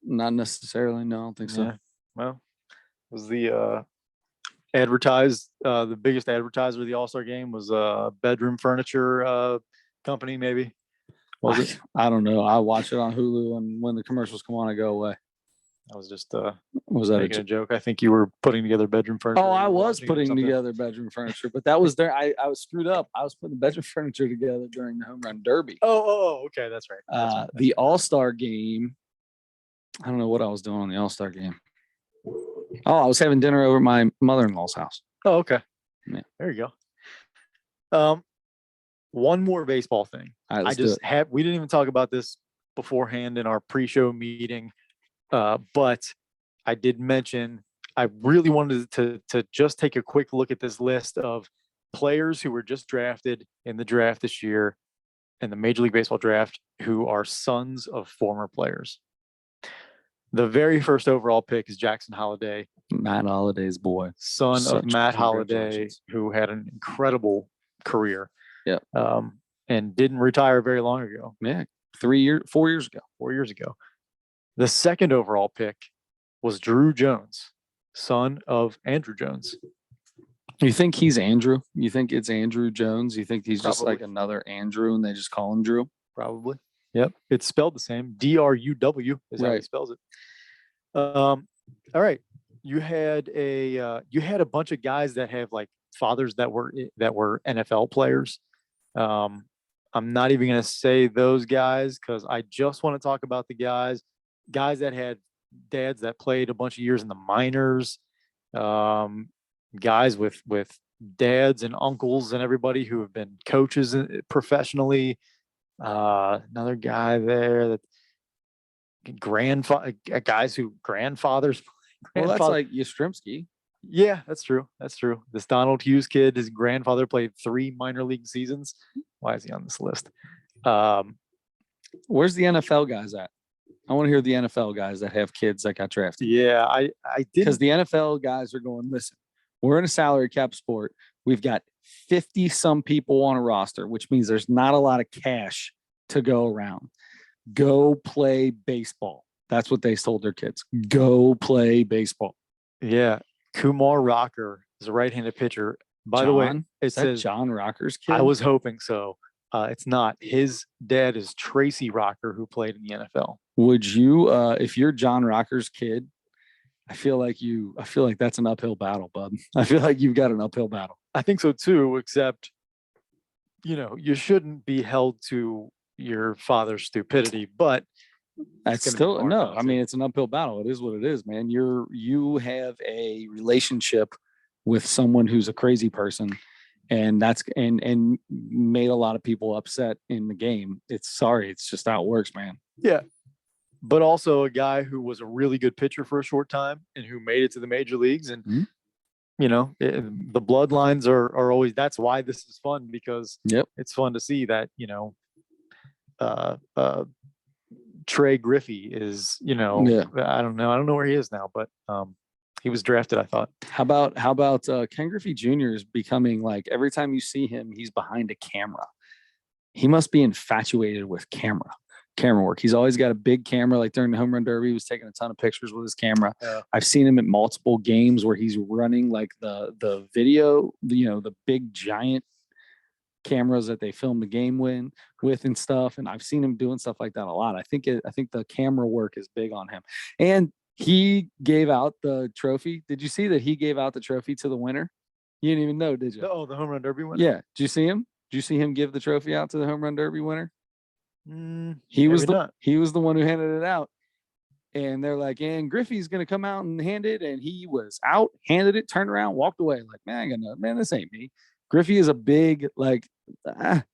necessarily. No, I don't think so. Yeah. Well, was the the biggest advertiser of the All-Star game was bedroom furniture company, maybe. Was it? I don't know. I watch it on Hulu, and when the commercials come on, I go away. I was just Was that making a joke. I think you were putting together bedroom furniture. Oh, I You were was watching it or putting something. together bedroom furniture, but that was there. I was screwed up. I was putting bedroom furniture together during the home run derby. Oh, okay, that's right. That's right. The All-Star game. I don't know what I was doing on the All-Star game. Oh, I was having dinner over at my mother-in-law's house. Oh, okay. Yeah. There you go. One more baseball thing. All right, let's do it. We didn't even talk about this beforehand in our pre-show meeting, but I did mention I really wanted to just take a quick look at this list of players who were just drafted in the draft this year in the Major League Baseball draft who are sons of former players. The very first overall pick is Jackson Holiday, Matt Holliday's boy. son of Such Matt Holiday, congratulations. who had an incredible career. Yeah. And didn't retire very long ago, Yeah, 4 years ago. 4 years ago. The second overall pick was Drew Jones, son of Andrew Jones. You think he's Andrew? You think it's Andrew Jones? You think he's just Probably. like another Andrew and they just call him Drew? Probably. Yep. It's spelled the same. DRUW is how he Right. spells it. All right. You had a bunch of guys that have like fathers that were NFL players. I'm not even going to say those guys because I just want to talk about the guys that had dads that played a bunch of years in the minors, guys with dads and uncles and everybody who have been coaches professionally. Another guy there that guys who grandfathers. Well, that's like Yastrzemski. Yeah, that's true. That's true. This Donald Hughes kid, his grandfather played 3 minor league seasons. Why is he on this list? Where's the NFL guys at? I want to hear the NFL guys that have kids that got drafted. Yeah, I did Because the NFL guys are going, listen, we're in a salary cap sport. We've got 50 some people on a roster, which means there's not a lot of cash to go around. Go play baseball. That's what they told their kids. Go play baseball. Yeah, Kumar Rocker is a right-handed pitcher. By the way, John? it Is that says John Rocker's kid? I was hoping so. It's not. His dad is Tracy Rocker, who played in the NFL. Would you, if you're John Rocker's kid, I feel like that's an uphill battle, bud. I feel like you've got an uphill battle. I think so too, except, you shouldn't be held to your father's stupidity, but That's gonna be still hard no. not I to. mean, it's an uphill battle. It is what it is, man. You have a relationship with someone who's a crazy person, and that's made a lot of people upset in the game. It's just how it works, man. yeah. but also a guy who was a really good pitcher for a short time and who made it to the major leagues. And, Mhm. the bloodlines are always, that's why this is fun, because Yep. it's fun to see that, Trey Griffey is, Yeah. I don't know where he is now, but he was drafted, I thought. How about Ken Griffey Jr. is becoming like every time you see him, he's behind a camera. He must be infatuated with camera work. He's always got a big camera. Like during the home run derby, he was taking a ton of pictures with his camera. Yeah. I've seen him at multiple games where he's running like the video, the big giant cameras that they film the game with and stuff. And I've seen him doing stuff like that a lot. I think the camera work is big on him. And he gave out the trophy. Did you see that he gave out the trophy to the winner? You didn't even know, did you? Oh, the home run derby winner? Yeah. Did you see him? Did you see him give the trophy out to the home run derby winner? He maybe was not. he was the one who handed it out. And they're like, and Griffey's gonna come out and hand it. And he was out, handed it, turned around, walked away. Like, man, this ain't me. Griffey is a big, like, man,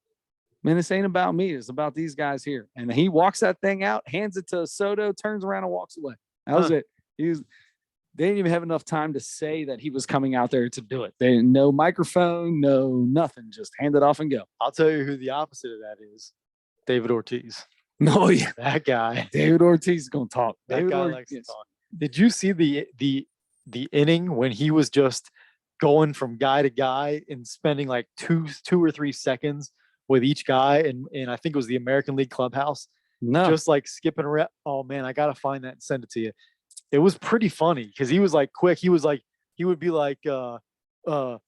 this ain't about me. It's about these guys here. And he walks that thing out, hands it to Soto, turns around and walks away. That was it. They didn't even have enough time to say that he was coming out there to do it. They didn't, no microphone, no nothing. Just hand it off and go. I'll tell you who the opposite of that is. David Ortiz. No, yeah. That guy. David Ortiz is gonna talk. That David guy Ortiz. likes to talk. Did you see the inning when he was just going from guy to guy and spending like two or 3 seconds with each guy? And I think it was the American League clubhouse. No. Just like skipping around. Oh man, I gotta find that and send it to you. It was pretty funny because he was like quick. He would be like, how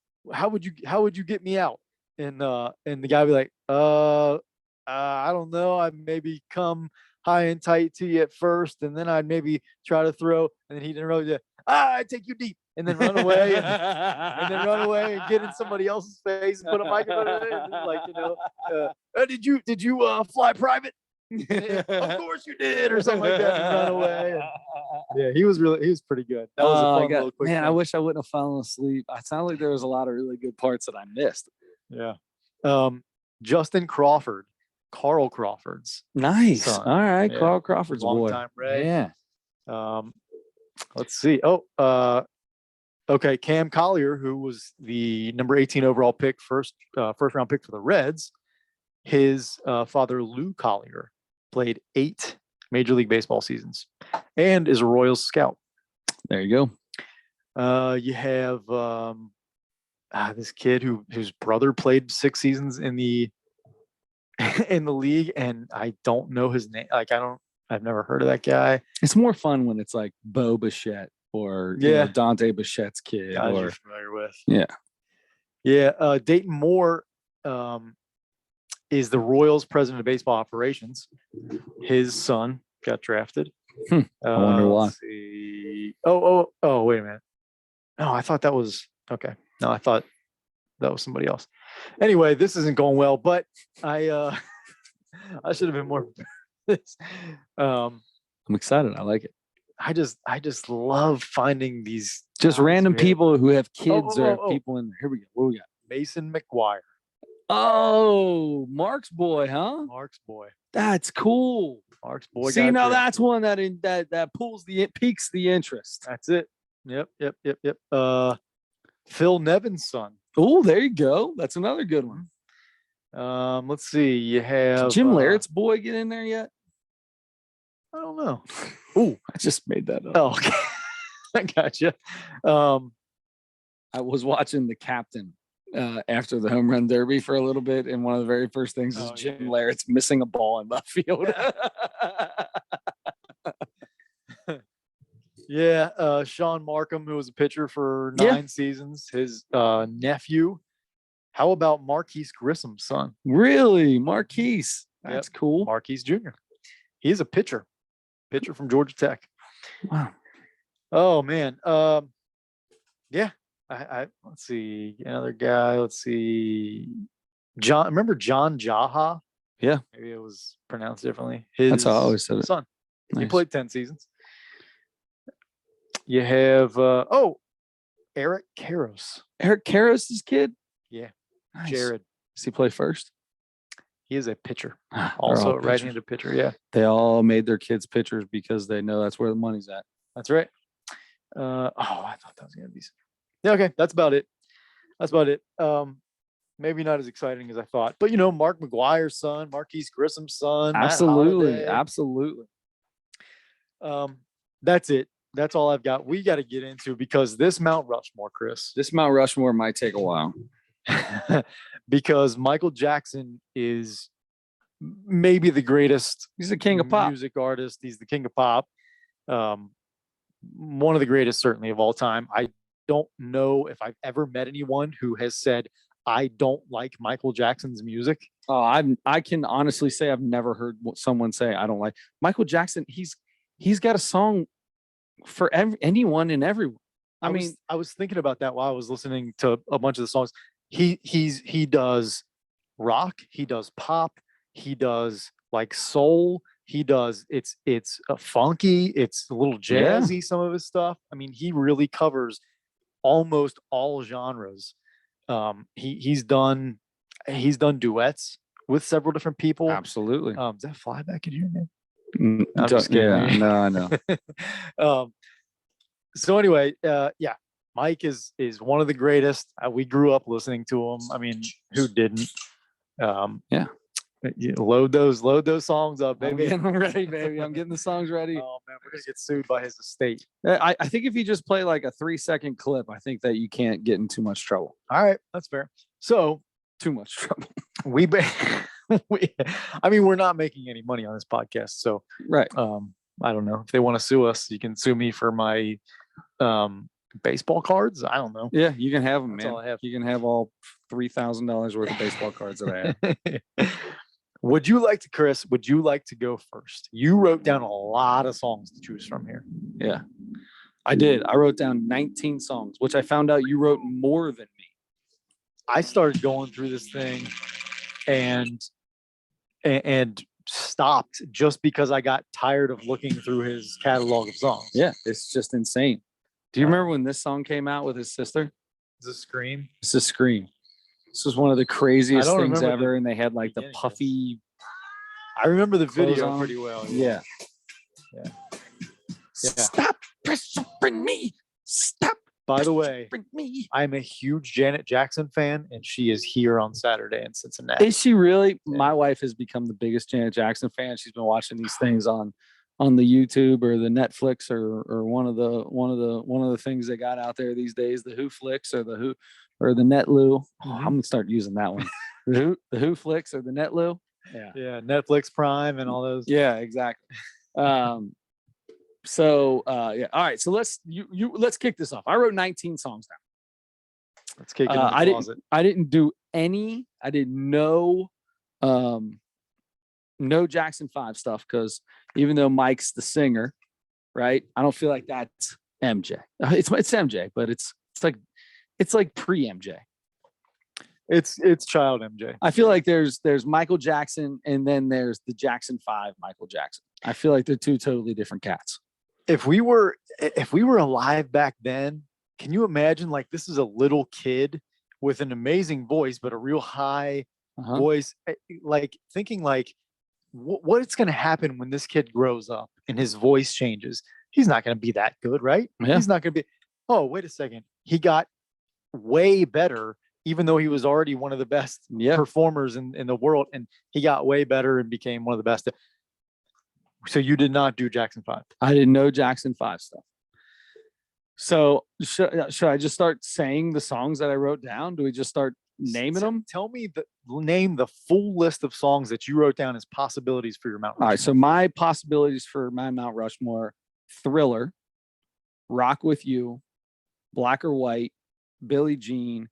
would you get me out? And the guy would be like, I don't know. I'd maybe come high and tight to you at first, and then I'd maybe try to throw, and then he didn't really do, I'd take you deep, and then run away, and then run away and get in somebody else's face and put a microphone in it, and then, like, did you fly private? Of course you did, or something like that, and run away. And, yeah, he was pretty good. That was a fun little quick man, thing. I wish I wouldn't have fallen asleep. It sounded like there was a lot of really good parts that I missed. Yeah. Justin Crawford, Carl Crawford's Nice. son. All right. Yeah. Carl Crawford's boy. Long-time Ray. Yeah. Let's see. Okay. Cam Collier, who was the number 18 overall pick, first round pick for the Reds. His father, Lou Collier, played 8 Major League Baseball seasons and is a Royals scout. There you go. You have this kid whose brother played 6 seasons in the league, and I don't know his name. Like, I've never heard of that guy. It's more fun when it's like Bo Bichette or Dante Bichette's kid. Guys or you're familiar with. Yeah. Dayton Moore is the Royals president of baseball operations. His son got drafted. I wonder why. Let's see. Oh, wait a minute. No, I thought that was okay. No, I thought that was somebody else. Anyway, this isn't going well, but I should have been more. I'm excited. I like it. I just love finding these just random people who have kids or people in there. Here we go. What do we got? Mason Mcguire. Oh, Mark's boy, huh? Mark's boy. That's cool. Mark's boy. See, now that's one that piques the interest. That's it. Yep. Phil Nevin's son. Oh, there you go. That's another good one. Let's see. You have Did Jim Larrett's boy get in there yet? I don't know. Oh, I just made that up. Oh, okay. I gotcha. I was watching The Captain after the home run derby for a little bit, and one of the very first things is Jim Larrett's missing a ball in left field. Yeah, Sean Markham, who was a pitcher for 9 seasons, his nephew. How about Marquise Grissom's son? Really? Marquise? That's cool. Marquise Jr. He's a pitcher from Georgia Tech. Wow. Oh, man. Yeah. I let's see. Another guy. Let's see. John. Remember John Jaha? Yeah. Maybe it was pronounced differently. That's how I always said it. Son. Nice. He played 10 seasons. You have Eric Karros. Eric Karros' kid? Yeah. Nice. Jared. Does he play first? He is a pitcher. They're Also all a pitchers. right-handed pitcher. Yeah, They all made their kids pitchers because they know that's where the money's at. that's right. I thought that was gonna be. Yeah, okay, that's about it. Maybe not as exciting as I thought, but Mark McGuire's son, Marquise Grissom's son, Matt Absolutely. Holliday. Absolutely. That's it. That's all I've got. We got to get into because this Mount Rushmore, Chris, This Mount Rushmore might take a while. because Michael Jackson is maybe the greatest He's the king of pop. music artist. He's the king of pop. One of the greatest, certainly, of all time. I don't know if I've ever met anyone who has said, I don't like Michael Jackson's music. Oh, I can honestly say I've never heard someone say I don't like Michael Jackson. He's got a song for anyone and everyone. I mean, I was thinking about that while I was listening to a bunch of the songs. He does rock, he does pop, he does like soul, he does it's funky, it's a little jazzy, some of his stuff. I mean, he really covers almost all genres. He's done duets with several different people. absolutely. Is that fly back in here, man? I'm just kidding. Yeah, no, I know. So anyway, yeah, Mike is one of the greatest. We grew up listening to him. I mean, who didn't? Yeah. Load those songs up, I'm baby. getting them ready, baby. I'm getting the songs ready. Oh man, we're gonna get sued by his estate. I think if you just play like a 3-second clip, I think that you can't get in too much trouble. All right, that's fair. So Too much trouble. I mean, we're not making any money on this podcast, so Right. I don't know if they want to sue us. You can sue me for my baseball cards. I don't know. Yeah, you can have them, That's man. all I have. You can have all $3,000 worth of baseball cards that I have. Would you like to go first? You wrote down a lot of songs to choose from here. Yeah, I did. I wrote down 19 songs, which I found out you wrote more than me. I started going through this thing and stopped just because I got tired of looking through his catalog of songs. Yeah, it's just insane. Do you remember when this song came out with his sister? Is this Scream? It's a Scream. This was one of the craziest don't things remember the ever, and they had like the beginning of puffy. I remember the Clothes video on. pretty well. Yeah. Yeah. Stop pressuring me. Stop By the way, pressuring me. I'm a huge Janet Jackson fan, and she is here on Saturday in Cincinnati. Is she really? Yeah. My wife has become the biggest Janet Jackson fan. She's been watching these things on the YouTube or the Netflix or one of the things they got out there these days, the Who Flicks or the Netloo. I'm gonna start using that one. the Who Flicks or the Netloo. Yeah. Yeah, Netflix Prime and all those. Yeah, exactly. So yeah. All right. So let's kick this off. I wrote 19 songs down. Let's kick it in the closet. I didn't do any. I did no Jackson 5 stuff because even though Mike's the singer, right? I don't feel like that's MJ. It's MJ, but it's like pre-MJ. It's child MJ. I feel like there's Michael Jackson and then there's the Jackson 5 Michael Jackson. I feel like they're two totally different cats. If we were alive back then, can you imagine like this is a little kid with an amazing voice, but a real high voice, like thinking like what's going to happen when this kid grows up and his voice changes? He's not going to be that good, right? Yeah. He's not going to be. Oh, wait a second. He got way better, even though he was already one of the best performers in the world, and he got way better and became one of the best. So you did not do Jackson 5. I didn't know Jackson 5 stuff. So should I just start saying the songs that I wrote down? Do we just start naming them? Tell me name the full list of songs that you wrote down as possibilities for your Mount Rushmore. All right. So my possibilities for my Mount Rushmore: Thriller, Rock With You, Black or White, Billie Jean,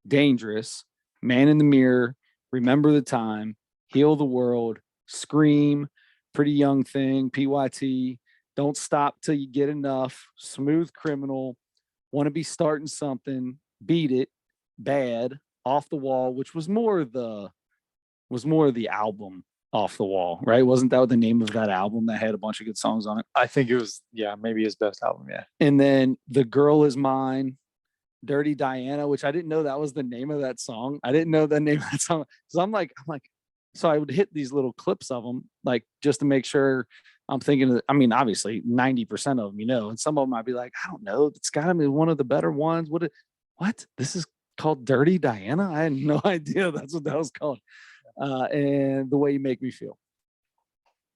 Dangerous, Man in the Mirror, Remember the Time, Heal the World, Scream, Pretty Young Thing, PYT, Don't Stop Till You Get Enough, Smooth Criminal, Want to Be Starting Something, Beat It, Bad, Off the Wall, which was more of the album Off the Wall, right? Wasn't that the name of that album that had a bunch of good songs on it? I think it was, maybe his best album. Yeah. And then The Girl Is Mine, Dirty Diana, which I didn't know that was the name of that song. I didn't know the name of that song. So I'm like, So I would hit these little clips of them, like just to make sure I'm thinking of, I mean, obviously 90% of them, and some of them I'd be like, I don't know. It's got to be one of the better ones. What? This is called Dirty Diana? I had no idea that's what that was called. And The Way You Make Me Feel.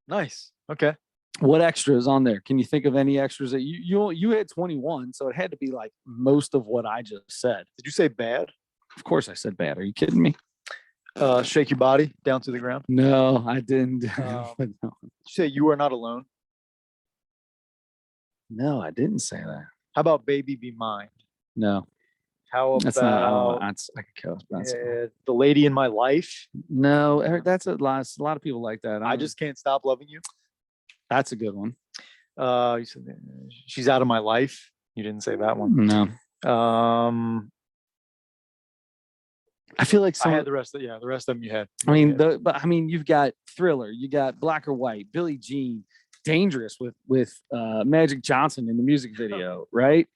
Nice. Okay. What extra is on there? Can you think of any extras that you had 21, so it had to be like most of what I just said. Did you say bad? Of course I said bad. Are you kidding me? Shake your body down to the ground. No, I didn't. No. Did you say You Are Not Alone? No, I didn't say that. How about Baby Be Mine? No, How that's not. I don't know. about I could kill. That's, The Lady in My Life? no, that's a lot of people like that. I Just Can't Stop Loving You. That's a good one. You said She's Out of My Life. You didn't say that one. No, I feel like I had the rest of them you had. I mean, you've got Thriller, you got Black or White, Billie Jean, Dangerous with Magic Johnson in the music video, right?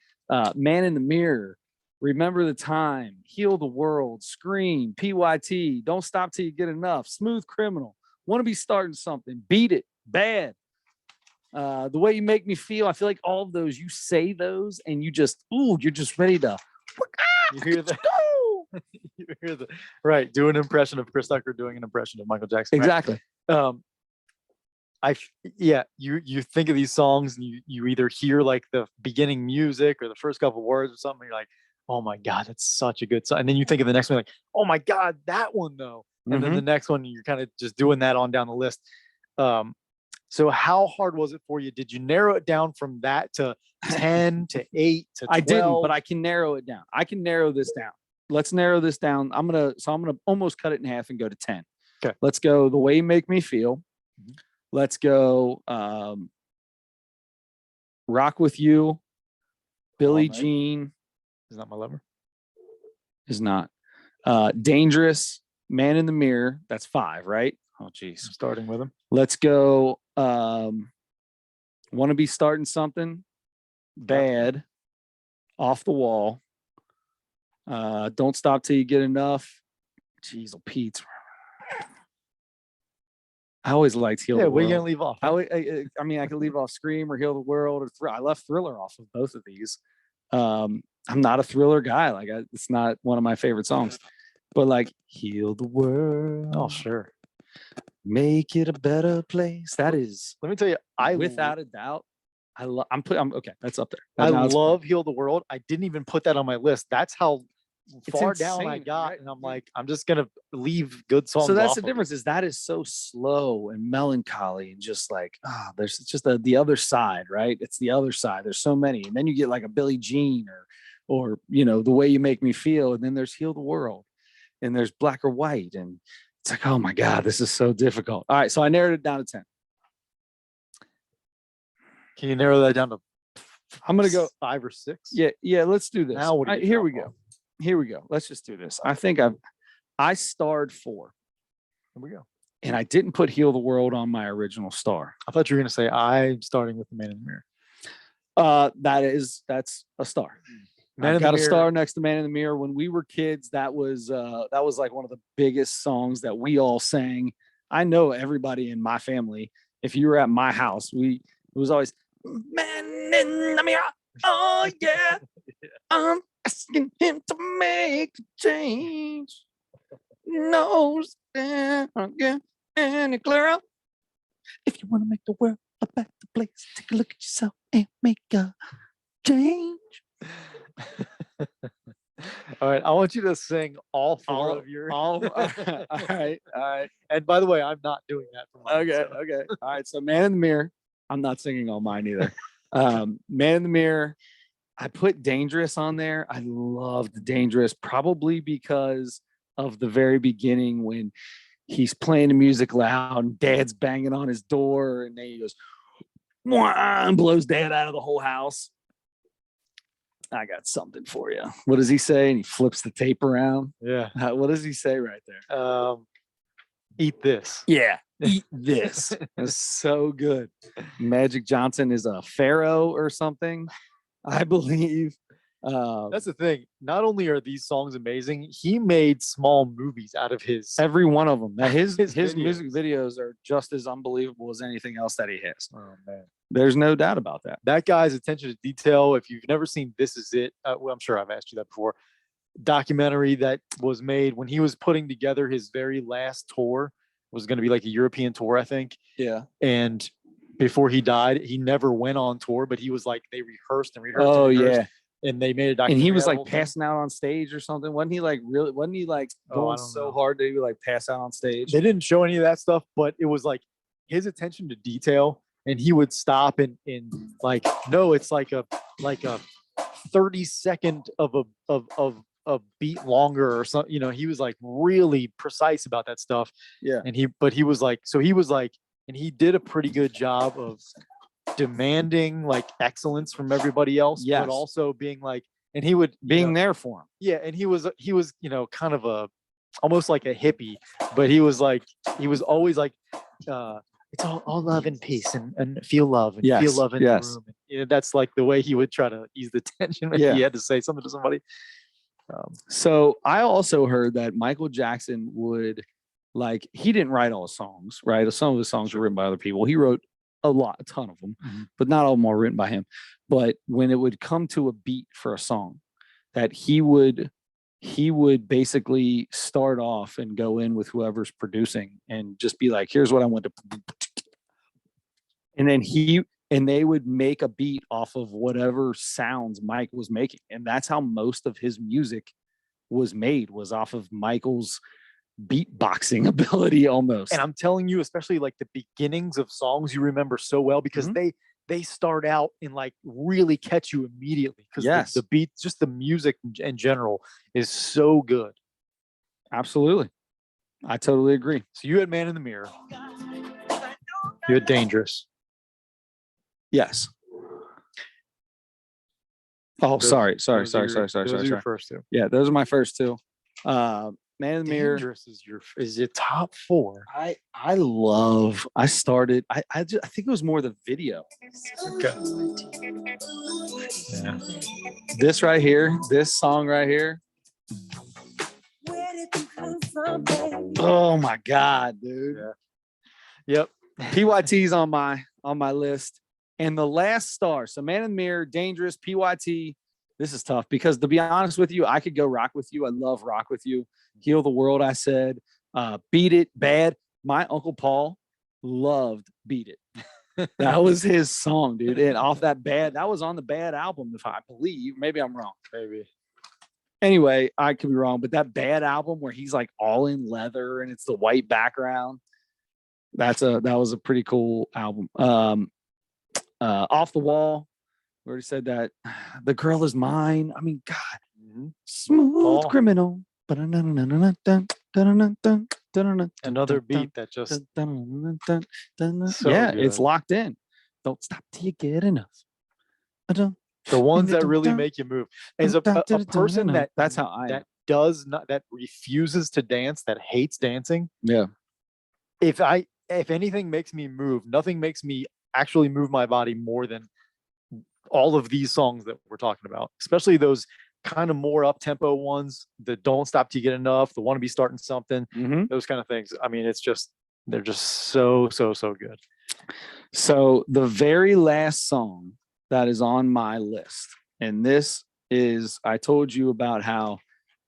Man in the Mirror, Remember the Time, Heal the World, Scream, PYT, Don't Stop Till You Get Enough, Smooth Criminal, Want to Be Starting Something, Beat It, Bad. The Way You Make Me Feel, I feel like all of those, you say those and you're just ready to. You hear that? You hear the right. Do an impression of Chris Tucker doing an impression of Michael Jackson. Right? Exactly. You think of these songs and you either hear like the beginning music or the first couple words or something. You're like, oh my God, that's such a good song. And then you think of the next one, like, oh my God, that one though. And then the next one, you're kind of just doing that on down the list. So how hard was it for you? Did you narrow it down from that to 10 to 8 to 12? I didn't, but I can narrow it down. I can narrow this down. Let's narrow this down. I'm gonna almost cut it in half and go to 10. Okay. Let's go The Way You Make Me Feel. Mhm. Let's go Rock With You. Billie All Night. Jean Is Not My Lover. is not. Dangerous, Man in the Mirror. That's 5, right? Oh, geez. I'm starting with him. Let's go. Want to Be Starting Something. Bad. Off the Wall. Don't Stop Till You Get Enough. Jeez, oh, Pete. I always liked Heal the What are you World. gonna leave off? I mean, I could leave off Scream or Heal the World or I left Thriller off of both of these. I'm not a Thriller guy. Like, it's not one of my favorite songs. But like, Heal the World. Oh, sure. Make it a better place. That is, Let me tell you, without a doubt. I'm okay. That's up there. I Now it's- love Heal the World. I didn't even put that on my list. That's how It's far down I insane, got. right? And I'm like, I'm just gonna leave good songs. So that's off the of it. difference. Is that is so slow and melancholy and just like there's just the other side, right? It's the other side. There's so many, and then you get like a Billie Jean or The Way You Make Me Feel, and then there's Heal the World, and there's Black or White, and it's like, oh my God, this is so difficult. All right, so I narrowed it down to 10. Can you narrow that down to? I'm gonna go 5 or 6. Yeah. Let's do this. Now what do you Here we drop go. off? Here we go. Let's just do this. I think I starred 4, Here we go. and I didn't put Heal the World on my original star. I thought you were gonna say I'm starting with The Man in the Mirror. That's a star. Man I've in the got a Mirror. star next to Man in the Mirror. When we were kids, that was like one of the biggest songs that we all sang. I know everybody in my family. If you were at my house, it was always Man in the Mirror. Oh yeah, I'm asking him to make a change. Knows that I'll get any clearer. If you want to make the world a better place, take a look at yourself and make a change. All right, I want you to sing all 4 of your. all right. And by the way, I'm not doing that for mine. Okay. All right. So Man in the Mirror. I'm not singing all mine either. Man in the Mirror. I put Dangerous on there. I loved Dangerous, probably because of the very beginning when he's playing the music loud and Dad's banging on his door, and then he goes, "Wah," and blows Dad out of the whole house. I got something for you. What does he say? And he flips the tape around. Yeah. What does he say right there? Eat this. Yeah, eat this. It's so good. Magic Johnson is a pharaoh or something, I believe. That's the thing. Not only are these songs amazing, he made small movies out of his. Every one of them. His His music videos are just as unbelievable as anything else that he has. Oh man, There's no doubt about that. that guy's attention to detail. If you've never seen This Is It, well, I'm sure I've asked you that before. Documentary that was made when he was putting together his very last tour, was going to be like a European tour, I think. Yeah. And before he died, he never went on tour, but he was like, they rehearsed and rehearsed. Oh and rehearsed, yeah. and they made a And documentary. he was out of like the whole thing. passing out on stage or something. Wasn't he like I going don't so know. hard that he would like pass out on stage? They didn't show any of that stuff, but it was like his attention to detail, and he would stop and like, no, it's like a 30-second of a beat longer or something. You know, he was like really precise about that stuff. Yeah. And he was like, and he did a pretty good job of demanding like excellence from everybody else, Yes. but also being like, and he would Being there for him. yeah, and he was, kind of almost like a hippie, but he was always like, it's all love and peace and feel love and feel Yes, love in yes. the room. And, that's like the way he would try to ease the tension when Yeah. he had to say something to somebody. So I also heard that Michael Jackson would he didn't write all his songs, right? Some of his songs were written by other people. He wrote a ton of them, but not all of them were written by him. But when it would come to a beat for a song, that he would basically start off and go in with whoever's producing and just be like, here's what I want to, and then they would make a beat off of whatever sounds Mike was making. And that's how most of his music was made, was off of Michael's beatboxing ability almost. And I'm telling you, especially like the beginnings of songs you remember so well, because they start out and like really catch you immediately, because Yes. the beat, just the music in general is so good. Absolutely. I totally agree. So you had Man in the Mirror. You had Dangerous. Yes. Oh, Those- sorry. those are your Sorry. first two. Yeah, those are my first two. Man in the Mirror. Dangerous is your top four. I started. I think it was more the video. Okay. Yeah. This right here, this song right here. Oh my God, dude. Yeah. Yep. PYT's on my list. And the last star. So Man in the Mirror, Dangerous, PYT. This is tough because, to be honest with you, I could go Rock With You. I love Rock With You. Heal the World, I said. Beat It, Bad. My Uncle Paul loved Beat It. That was his song, dude. And off that was on the Bad album, if I believe. Maybe I'm wrong. Maybe. Anyway, I could be wrong, but that Bad album where he's like all in leather and it's the white background, that was a pretty cool album. Off the Wall, we already said that. The Girl Is Mine. I mean, God, Smooth Criminal. Another beat that just yeah, good. it's locked in. Don't stop till you get enough. the ones that really make you move. As a person that's how I am. that that refuses to dance, that hates dancing. Yeah. If anything makes me move, nothing makes me actually move my body more than all of these songs that we're talking about, especially those kind of more up tempo ones, the Don't Stop Till You Get Enough, the Want to Be Starting Something, those kind of things. I mean, they're just so good. So the very last song that is on my list, and this is, I told you about how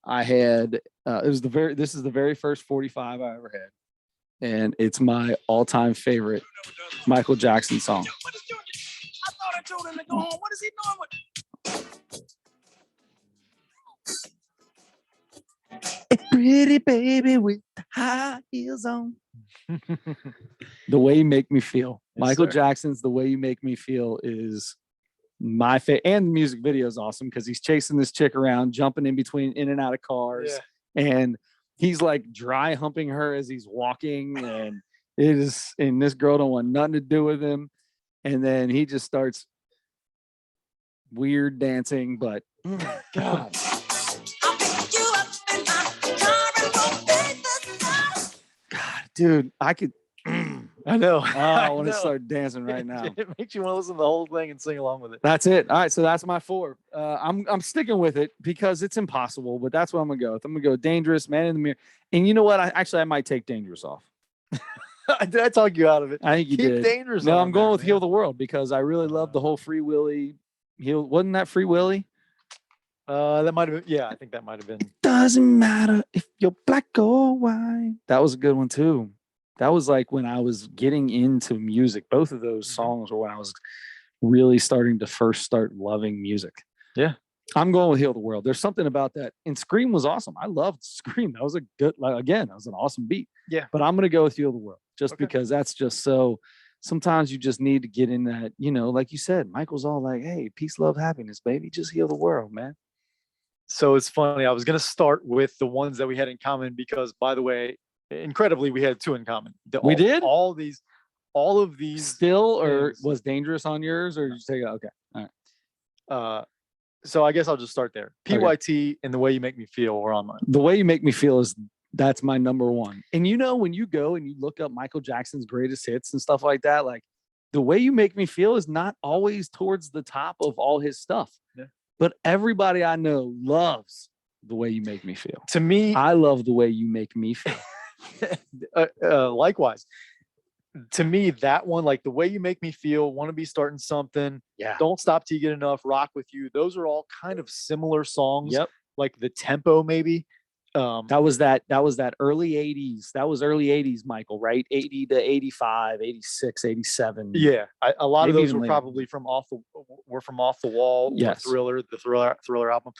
I had, this is the very first 45 I ever had. And it's my all-time favorite Michael Jackson song. I thought I told him to go home. What is he doing with? Pretty baby with the high heels on. The Way You Make Me Feel. Yes, Michael sir. Jackson's The Way You Make Me Feel is my favorite. And the music video is awesome because he's chasing this chick around, jumping in and out of cars. Yeah. And he's like dry humping her as he's walking. And this girl don't want nothing to do with him. And then he just starts weird dancing, but God. God, dude, I could I know. Oh, I want to know. start dancing right now. It makes you want to listen to the whole thing and sing along with it. That's it. All right, so that's my 4. I'm sticking with it because it's impossible, but that's what I'm gonna go with. I'm gonna go Dangerous, Man in the Mirror, and you know what? I might take Dangerous off. Did I talk you out of it? I think you Keep did. Dangerous. No, on I'm going there, with man. Heal the World because I really love the whole Free Willy. Heal wasn't that Free Willy? That might have been. Yeah, I think that might have been. Doesn't matter if you're black or white. That was a good one too. That was like when I was getting into music. Both of those songs were when I was really starting to first start loving music. Yeah. I'm going with Heal the World. There's something about that. And Scream was awesome. I loved Scream. That was a good, like, again, that was an awesome beat. Yeah. But I'm going to go with Heal the World just Okay. because that's just so, sometimes you just need to get in that, like you said, Michael's all like, hey, peace, love, happiness, baby. Just heal the world, man. So it's funny. I was going to start with the ones that we had in common because, by the way, incredibly, we had 2 in common. We did? All of these Still, or things. was Dangerous on yours, or did you take it? Okay. All right. So I guess I'll just start there. Okay. PYT and The Way You Make Me Feel were on mine. The Way You Make Me Feel that's my number 1. And when you go and you look up Michael Jackson's greatest hits and stuff like that, like The Way You Make Me Feel is not always towards the top of all his stuff. Yeah. But everybody I know loves The Way You Make Me Feel. To me, I love The Way You Make Me Feel. likewise. To me, that one, like The Way You Make Me Feel, Want to Be Starting Something, Yeah. Don't Stop Till You Get Enough, Rock With You. Those are all kind of similar songs. Yep. Like the tempo, maybe. That was that early 80s. That was early 80s, Michael, right? 80 to 85, 86, 87. Yeah, a lot of Maybe those even were later. probably from Off the Wall, or Yes. the Thriller album.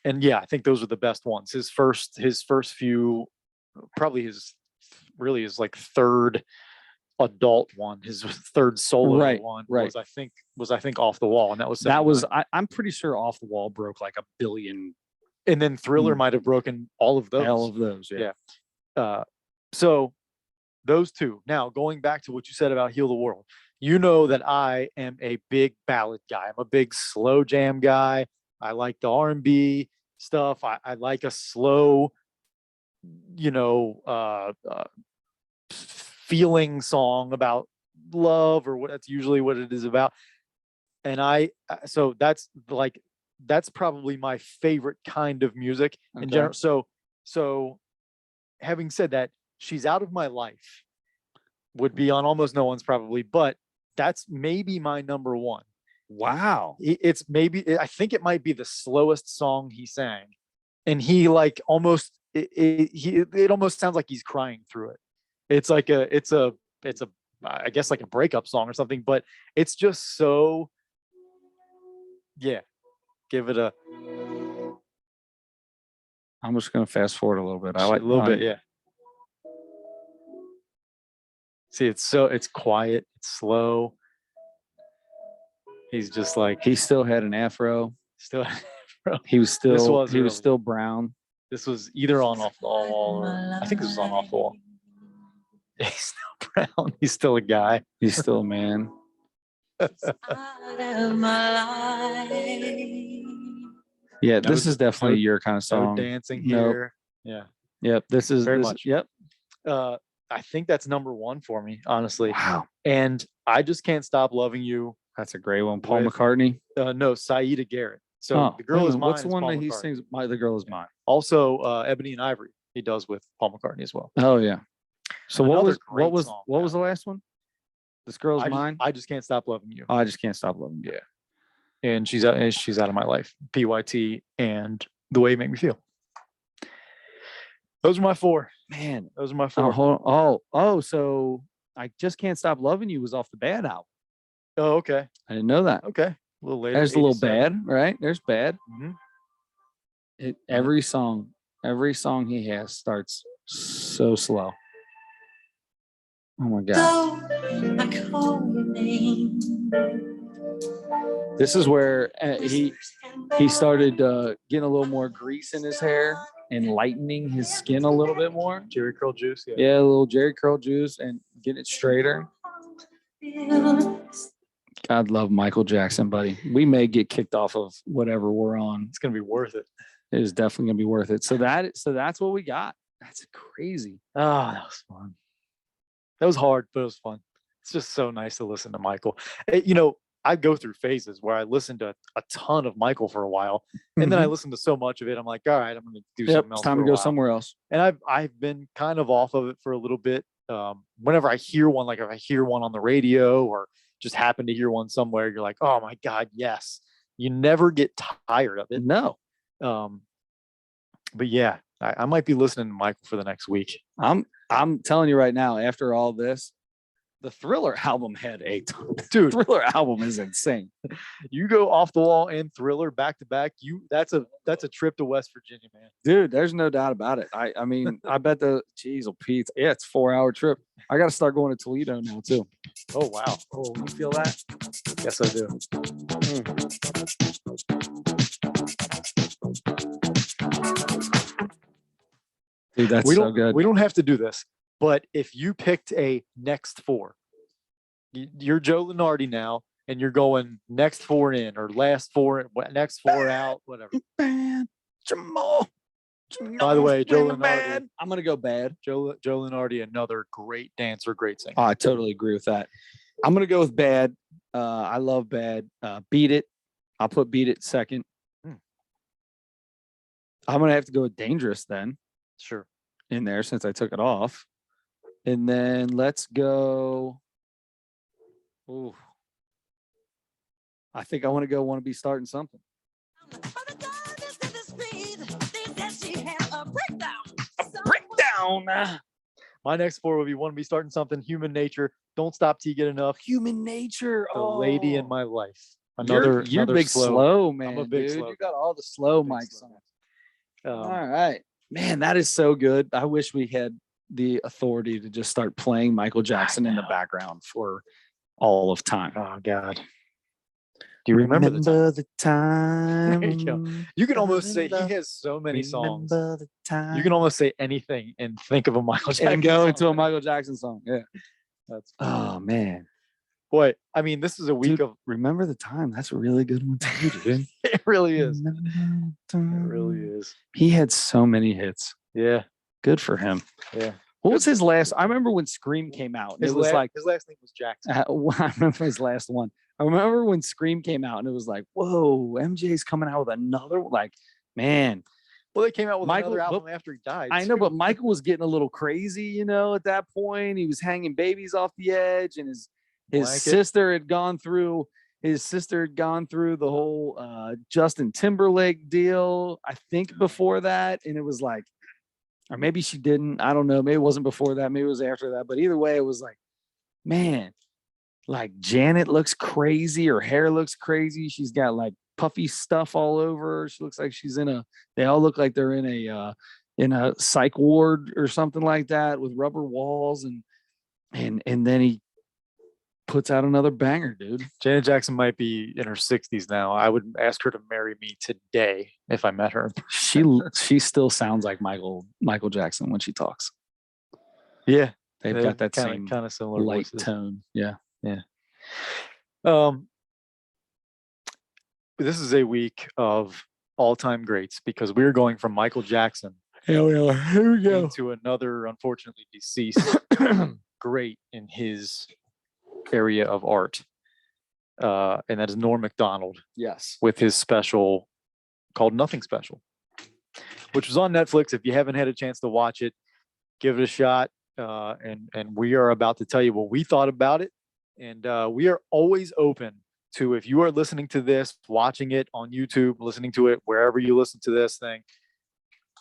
And yeah, I think those are the best ones. His first few, probably his like third adult one, his third solo one was I think Off the Wall, and that was I'm pretty sure Off the Wall broke like 1 billion. and then Thriller might have broken all of those. All of those, yeah. So those 2. Now going back to what you said about Heal the World, you know that I am a big ballad guy. I'm a big slow jam guy. I like the R&B stuff. I like a slow, feeling song about love, or what that's usually what it is about. And so that's probably my favorite kind of music in general. So having said that, She's Out of My Life would be on almost no one's probably, but that's maybe my number 1. Wow. It's maybe, I think it might be the slowest song he sang, and he like almost it almost sounds like he's crying through it. It's like it's a I guess like a breakup song or something, but it's just so, yeah. Give it a. I'm just gonna fast forward a little bit. I like a little bit, yeah. See, it's quiet, it's slow. He's just like, he still had an afro. still. He was still was early. still brown. This was either on Off the Wall, or I think this was on Off the Wall. He's still brown. He's still a guy. He's still a man. Yeah, this is definitely your kind of No song. dancing Nope. here. Yeah. Yep, this is Very this, much. Yep. I think that's number 1 for me, honestly. Wow, And I Just Can't Stop Loving You. that's a great one. Paul With- McCartney. No, Saida Garrett. So The Girl Is Mine. What's the is one Paul that he McCartney. sings? The Girl Is Mine. Also, Ebony and Ivory. He does with Paul McCartney as well. Oh yeah. So what Another was great what was song, what yeah. was the last one? This Girl's Mine. I Just Can't Stop Loving You. Oh, I just can't stop loving you. Yeah. And She's Out of My Life. PYT and The Way You Make Me Feel. Those are my 4. Man. Those are my Oh, 4. hold on. Oh, so I Just Can't Stop Loving You was off the Bad album. Oh, okay. I didn't know that. Okay. A little later. There's a little 87. Bad, right? There's Bad. Mhm. Every song he has starts so slow. Oh my god. This is where he started getting a little more grease in his hair and lightening his skin a little bit more. Jerry Curl Juice. Yeah. Yeah, a little Jerry curl juice and getting it straighter. God love Michael Jackson, buddy. We may get kicked off of whatever we're on. It's gonna be worth it. It is definitely gonna be worth it. So that's what we got. That's crazy. Oh, that was fun. That was hard, but it was fun. It's just so nice to listen to Michael. I go through phases where I listen to a ton of Michael for a while, and then I listen to so much of it, I'm like, all right, I'm going to do Yep, something else. it's time for to a go while. somewhere else. And I've been kind of off of it for a little bit. Whenever I hear one, like if I hear one on the radio or just happen to hear one somewhere, you're like, oh my God, yes. You never get tired of it. No, But yeah, I might be listening to Michael for the next week. I'm telling you right now, after all this, the Thriller album had a ton. Dude, Thriller album is insane. you go Off the Wall and Thriller back to back. That's a trip to West Virginia, man. Dude, there's no doubt about it. I mean, I bet geez, Pete. Yeah, it's a 4-hour trip. I got to start going to Toledo now too. Oh wow. Oh, you feel that? Yes, I do. Dude, that's so good. We don't have to do this, but if you picked a next four, you're Joe Lenardi now, and you're going next four in or last four in, next four out, whatever. Man, Jamal. By the way, Joe Lenardi, Bad. I'm gonna go bad. Joe Lenardi, another great dancer, great singer. Oh, I totally agree with that. I'm gonna go with bad. I love bad. Beat It. I'll put Beat It second. I'm gonna have to go with Dangerous then Sure. in there since I took it off. And then let's go. Ooh. I think I want to go be starting something. Breakdown. My next four would be Want to Be Starting Something, Human Nature, Don't Stop Till You Get Enough, Human Nature. The Lady in My Life. You're Another big slow, man. I'm a big dude. slow You got all the slow Big mics slow. on. All right, man, that is so good. I wish we had the authority to just start playing Michael Jackson in the background for all of time. Oh God. Do you remember the time? There you go. You can almost say he has so many songs. The time. You can almost say anything and think of a Michael Jackson. and go into a song. Michael Jackson song. Yeah. That's Oh man. boy. I mean, this is a week Dude, of Remember the Time. That's a really good one too, dude. it really is. It It really is. He had so many hits. Yeah. Good for him. Yeah. What was his last? I remember when Scream came out. And it was like his last name was Jackson. I remember his last one. I remember when Scream came out and it was like, whoa, MJ's coming out with another one. Like, man, Well, they came out with Michael- another album but- after he died. I know, too. but Michael was getting a little crazy, at that point. He was hanging babies off the edge, and his Blanket. sister had gone through the whole Justin Timberlake deal, I think before that. And it was like, or maybe she didn't. I don't know. Maybe it wasn't before that. Maybe it was after that. But either way, it was like, man, like Janet looks crazy. Her hair looks crazy. She's got like puffy stuff all over her. She looks like they all look like they're in a psych ward or something like that with rubber walls. And then he puts out another banger, dude. Janet Jackson might be in her 60s now. I would ask her to marry me today if I met her. She still sounds like Michael Jackson when she talks. Yeah. They've got that same kind of similar light voices. tone. Yeah. This is a week of all-time greats because we're going from Michael Jackson Hell yeah. Here we go. into another unfortunately deceased great in his area of art. And that is Norm Mcdonald Yes. with his special called Nothing Special, which was on Netflix. If you haven't had a chance to watch it, give it a shot. And we are about to tell you what we thought about it. And we are always open to, if you are listening to this, watching it on YouTube, listening to it wherever you listen to this thing,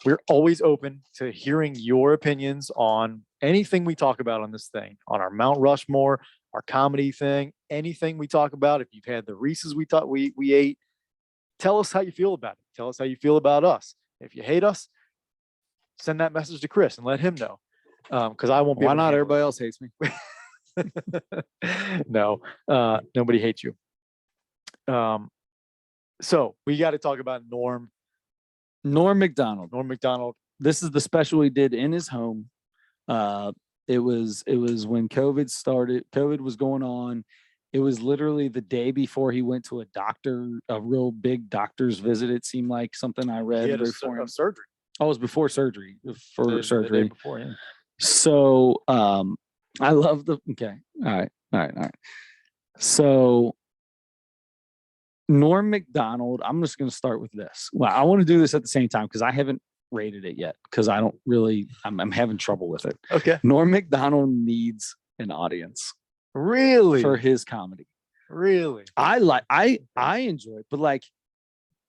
we're always open to hearing your opinions on anything we talk about on this thing, on our Mount Rushmore, our comedy thing, anything we talk about. If you've had the Reese's we thought we ate, tell us how you feel about it. Tell us how you feel about us. If you hate us, send that message to Chris and let him know. Because I won't be. Why able to not? handle Everybody else hates me. it. No, nobody hates you. So we got to talk about Norm Mcdonald. Mcdonald. This is the special he did in his home. It was when COVID was going on. It was literally the day before he went to a real big doctor's visit. It seemed like something I read. He had before a surgery. Oh, it was before surgery. The day before, yeah. So I love the okay. All right. So Norm Mcdonald, I'm just going to start with this. Well, I want to do this at the same time because I haven't rated it yet because I don't really, I'm having trouble with it. Okay. Norm Mcdonald needs an audience Really? for his comedy. Really? I enjoy it, but like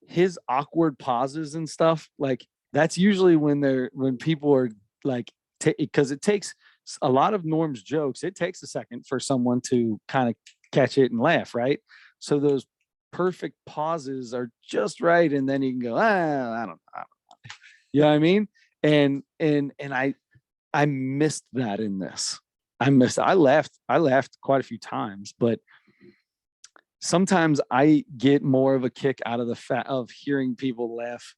his awkward pauses and stuff, like that's usually when people are like, because it takes a lot of Norm's jokes. It takes a second for someone to kind of catch it and laugh, right? So those perfect pauses are just right, and then you can go, I don't know. You know what I mean? And I missed that in this. I laughed quite a few times, but sometimes I get more of a kick out of the fact of hearing people laugh,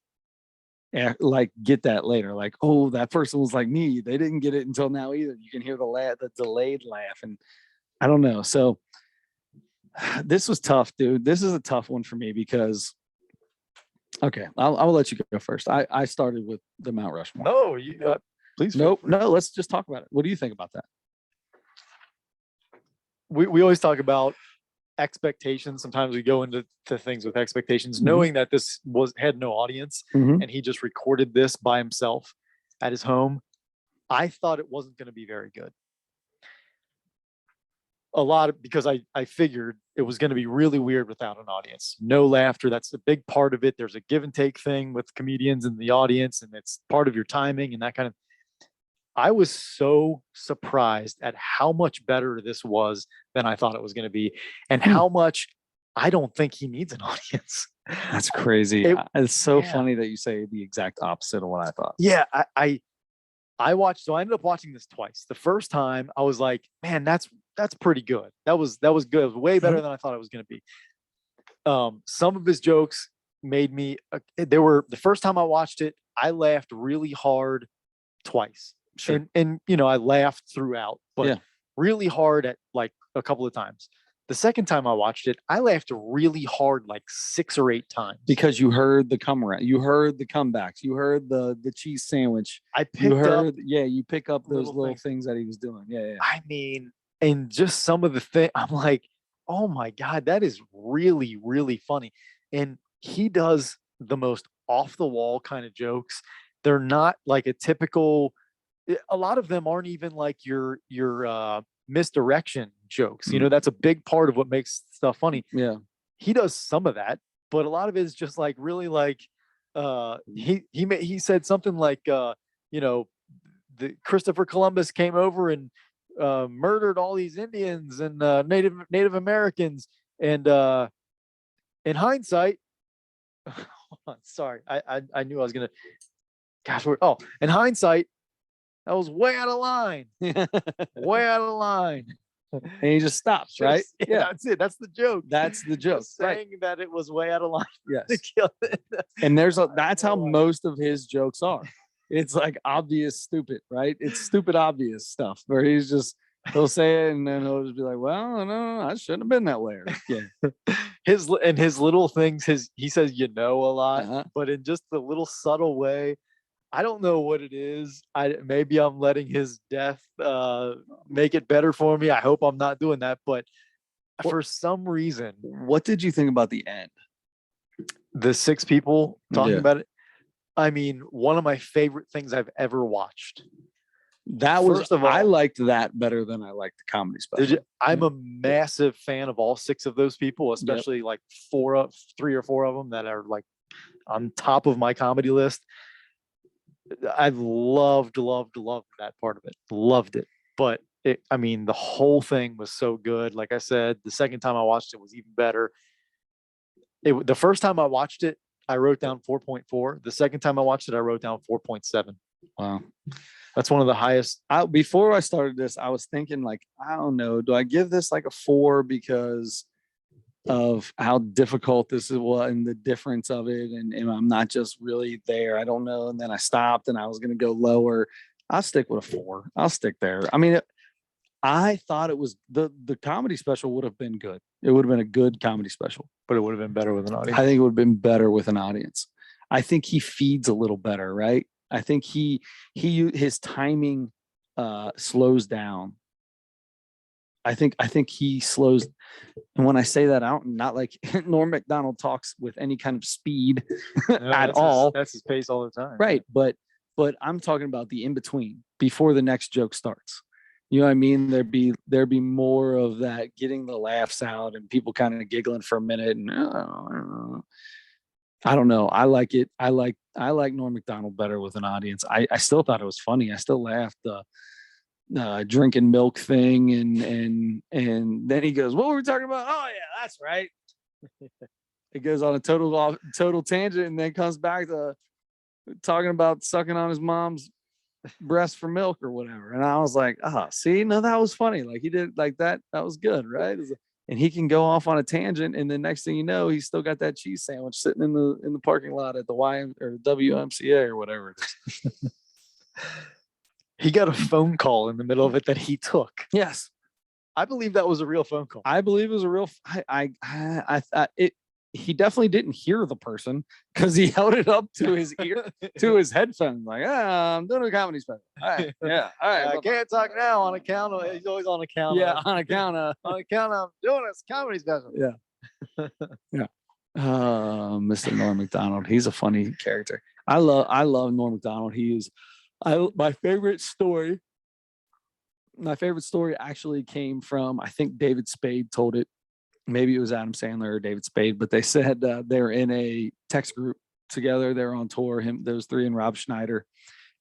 like get that later. Like, oh, that person was like me. They didn't get it until now either. You can hear the delayed laugh, and I don't know. So this was tough, dude. This is a tough one for me because, okay, I'll let you go first. I started with the Mount Rushmore. No, you please. No, let's just talk about it. What do you think about that? We always talk about expectations. Sometimes we go into things with expectations, knowing that this had no audience and he just recorded this by himself at his home. I thought it wasn't going to be very good. Because I figured it was going to be really weird without an audience. No laughter. That's a big part of it. There's a give and take thing with comedians and the audience, and it's part of your timing and that kind of. I was so surprised at how much better this was than I thought it was going to be, and how much I don't think he needs an audience. That's crazy. It's so funny that you say the exact opposite of what I thought. Yeah, I watched. So I ended up watching this twice. The first time I was like, man, that's pretty good. That was good. It was way better than I thought it was going to be. Some of his jokes made me. The first time I watched it, I laughed really hard twice. Sure. And I laughed throughout, but really hard at like a couple of times. The second time I watched it, I laughed really hard like 6 or 8 times because you heard the come around, you heard the comebacks, you heard the cheese sandwich. You pick up those little things that he was doing. Yeah. I mean, and just some of the thing, I'm like, oh my God, that is really, really funny. And he does the most off the wall kind of jokes. They're not like a typical. A lot of them aren't even like your misdirection jokes. That's a big part of what makes stuff funny. Yeah. He does some of that, but a lot of it is just like really like he said something like the Christopher Columbus came over and murdered all these Indians and Native Americans, and in hindsight, sorry, I knew I was gonna. Gosh, in hindsight, that was way out of line. Way out of line. And he just stops, right? Yeah, that's it. That's the joke. That's the joke. Saying that it was way out of line. Yes. To kill it. And that's how most of his jokes are. It's like obvious stupid, right? It's stupid obvious stuff where he'll say it and then he'll just be like, well, no, I shouldn't have been that way. Yeah. His little things, he says, a lot, but in just the little subtle way. I don't know what it is. Maybe I'm letting his death make it better for me. I hope I'm not doing that. But for some reason, what did you think about the end? The 6 people talking about it. I mean, one of my favorite things I've ever watched. I liked that better than I liked the comedy special. I'm a massive fan of all 6 of those people, especially like 3 or 4 of them that are like on top of my comedy list. I loved that part of it. Loved it. But the whole thing was so good. Like I said, the second time I watched it was even better. The first time I watched it, I wrote down 4.4. The second time I watched it, I wrote down 4.7. Wow. That's one of the highest. Before I started this, I was thinking like, I don't know, do I give this like a 4 because of how difficult this is and the difference of it, and I'm not just really there. I don't know. And then I stopped and I was going to go lower. I'll stick with a 4. I'll stick there. I mean, I thought it was the comedy special would have been good. It would have been a good comedy special, but it would have been better with an audience. I think it would have been better with an audience. I think he feeds a little better, right? I think his timing slows down I think he slows. And when I say that out, not like Norm Macdonald talks with any kind of speed at all. That's his pace all the time. Right. But I'm talking about the in between before the next joke starts. You know what I mean? There'd be more of that getting the laughs out and people kind of giggling for a minute. And I don't know. I like it. I like Norm Macdonald better with an audience. I still thought it was funny. I still laughed. Drinking milk thing and then he goes, what were we talking about? Oh yeah, that's right. It goes on a total tangent and then comes back to talking about sucking on his mom's breast for milk or whatever. And I was like, see, no, that was funny. Like he did like that. That was good, right? And he can go off on a tangent, and the next thing you know, he's still got that cheese sandwich sitting in the parking lot at the WMCA or whatever it is. He got a phone call in the middle of it that he took. Yes, I believe that was a real phone call. I believe it was a real. I thought it. He definitely didn't hear the person because he held it up to his ear, to his headphones, like, I'm doing a comedy special. All right, yeah, all right. I can't talk now on account of. He's always on account. Yeah, of, on account of. on account of doing this comedy special. Yeah, yeah. Mr. Norm Macdonald, he's a funny character. I love Norm Macdonald. He is. My favorite story actually came from, I think David Spade told it. Maybe it was Adam Sandler or David Spade, but they said they're in a text group together. They're on tour. Those three and Rob Schneider.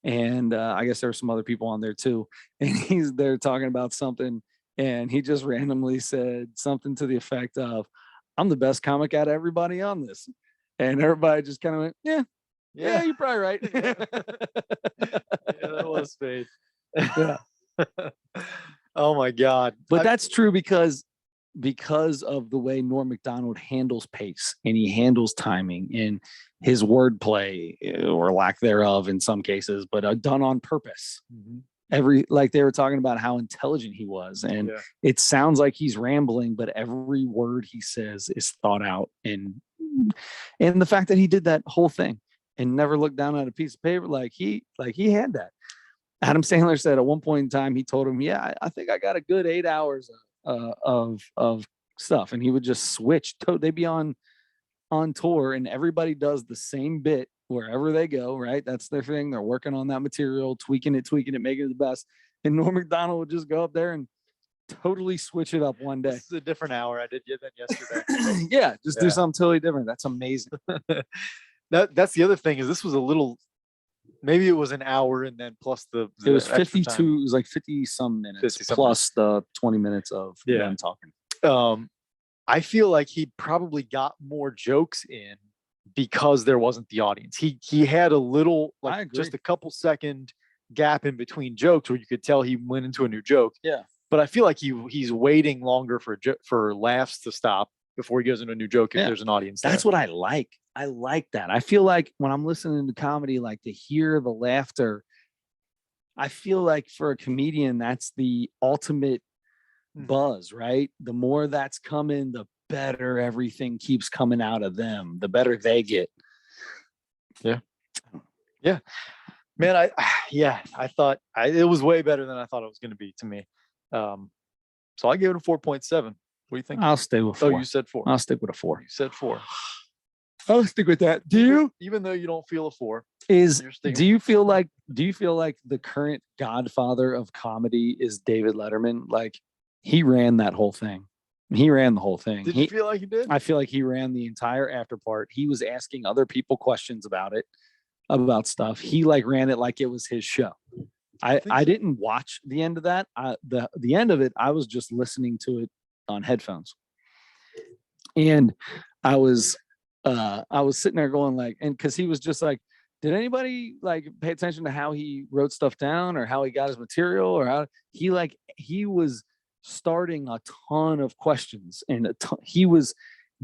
And I guess there were some other people on there too. And they're talking about something. And he just randomly said something to the effect of, I'm the best comic out of everybody on this. And everybody just kind of went, yeah, you're probably right. Yeah, that was Spade. Yeah. Oh my God. But that's true because of the way Norm Macdonald handles pace and he handles timing and his wordplay or lack thereof in some cases, but done on purpose. Mm-hmm. Like they were talking about how intelligent he was, and it sounds like he's rambling, but every word he says is thought out. And the fact that he did that whole thing and never looked down at a piece of paper, like he had that. Adam Sandler said at one point in time, he told him, I think I got a good 8 hours of stuff. And he would just switch. They'd be on tour and everybody does the same bit wherever they go, right? That's their thing. They're working on that material, tweaking it, making it the best. And Norm Macdonald would just go up there and totally switch it up one day. This is a different hour. I did get that yesterday. Yeah, just do something totally different. That's amazing. That's the other thing is this was a little, maybe it was an hour and then plus the it was extra 52, time. it was like 50 some minutes 50 some plus the 20 minutes of them talking. I feel like he probably got more jokes in because there wasn't the audience. He had a little, like just a couple second gap in between jokes where you could tell he went into a new joke. Yeah. But I feel like he's waiting longer for laughs to stop before he goes into a new joke if there's an audience there. That's what I like. I like that. I feel like when I'm listening to comedy, like to hear the laughter, I feel like for a comedian, that's the ultimate buzz, right? The more that's coming, the better everything keeps coming out of them, the better they get. Yeah. Man, I thought it was way better than I thought it was going to be to me. So I gave it a 4.7. What do you think? I'll stay with 4. Oh, you said 4. I'll stick with a 4. You said 4. I'll stick with that. Do you? Even though you don't feel a 4. Do you feel like the current godfather of comedy is David Letterman? Like he ran that whole thing. He ran the whole thing. Did you feel like he did? I feel like he ran the entire after part. He was asking other people questions about stuff. He like ran it like it was his show. I didn't watch the end of that. The end of it, I was just listening to it on headphones. And I was sitting there going like, and cause he was just like, did anybody like pay attention to how he wrote stuff down or how he got his material or how he was starting a ton of questions and he was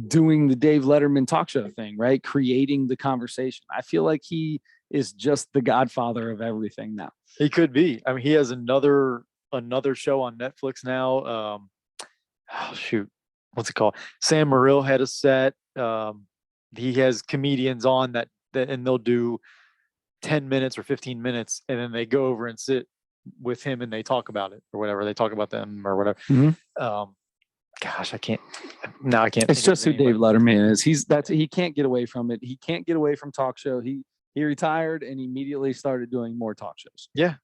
doing the Dave Letterman talk show thing, right? Creating the conversation. I feel like he is just the godfather of everything now. He could be. I mean, he has another show on Netflix now. What's it called? Sam Morril had a set. He has comedians on that and they'll do 10 minutes or 15 minutes and then they go over and sit with him and they talk about it or whatever. They talk about them or whatever. Mhm. Gosh, I can't. Now I can't. It's think of just who his name, Dave but- Letterman is. He can't get away from it. He can't get away from talk show. He retired and immediately started doing more talk shows. Yeah.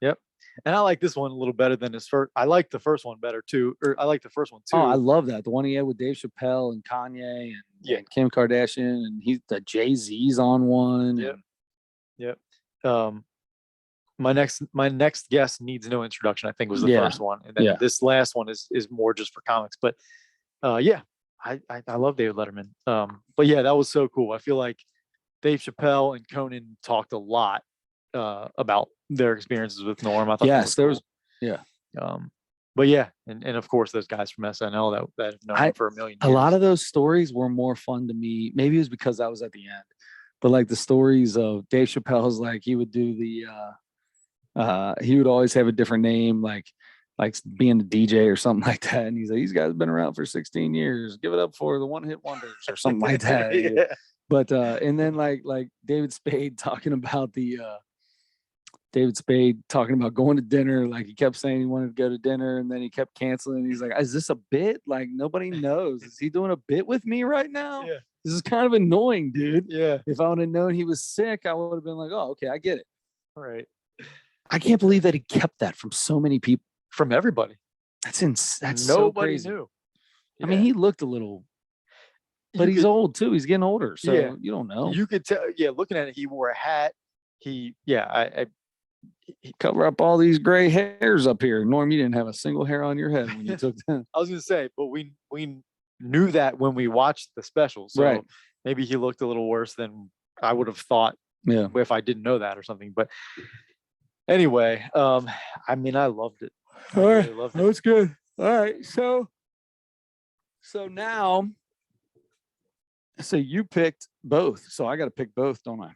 Yep. And I like this one a little better than his first. I like the first one better too. Or I like the first one too. Oh, I love that. The one he had with Dave Chappelle and Kanye and, Yeah. and Kim Kardashian, and the Jay-Z's on one. Yep. and- Yep. My next guest needs no introduction, I think was the Yeah. first one. And then Yeah. this last one is more just for comics. But yeah, I love David Letterman. But yeah, that was so cool. I feel like Dave Chappelle and Conan talked a lot about their experiences with Norm. I thought that Yes, there was. cool. Yeah. But yeah, and of course those guys from SNL that have known him for a million A years. lot of those stories were more fun to me. Maybe it was because I was at the end, but like the stories of Dave Chappelle's, like he would do he would always have a different name, like being a DJ or something like that. And he's like, these guys have been around for 16 years. Give it up for the one hit wonders or something like that. Yeah. But and then like David Spade talking about David Spade talking about going to dinner. Like he kept saying he wanted to go to dinner and then he kept canceling. He's like, is this a bit? Like nobody knows. Is he doing a bit with me right now? Yeah. This is kind of annoying, dude. Yeah. If I would have known he was sick, I would have been like, oh, okay, I get it. Right. I can't believe that he kept that from so many people. From everybody. That's so Nobody crazy. knew. I mean, he looked a little, but You he's could- old too. He's getting older, so Yeah. you don't know. You could tell. Yeah, looking at it, he wore a hat. He Cover up all these gray hairs up here. Norm, you didn't have a single hair on your head when you took them. I was gonna say, but we knew that when we watched the special. So Right. maybe he looked a little worse than I would have thought Yeah. if I didn't know that or something. But anyway, I mean, I loved it. I All right. really loved it. That's good. All right. So now, so you picked both. So I got to pick both, don't I?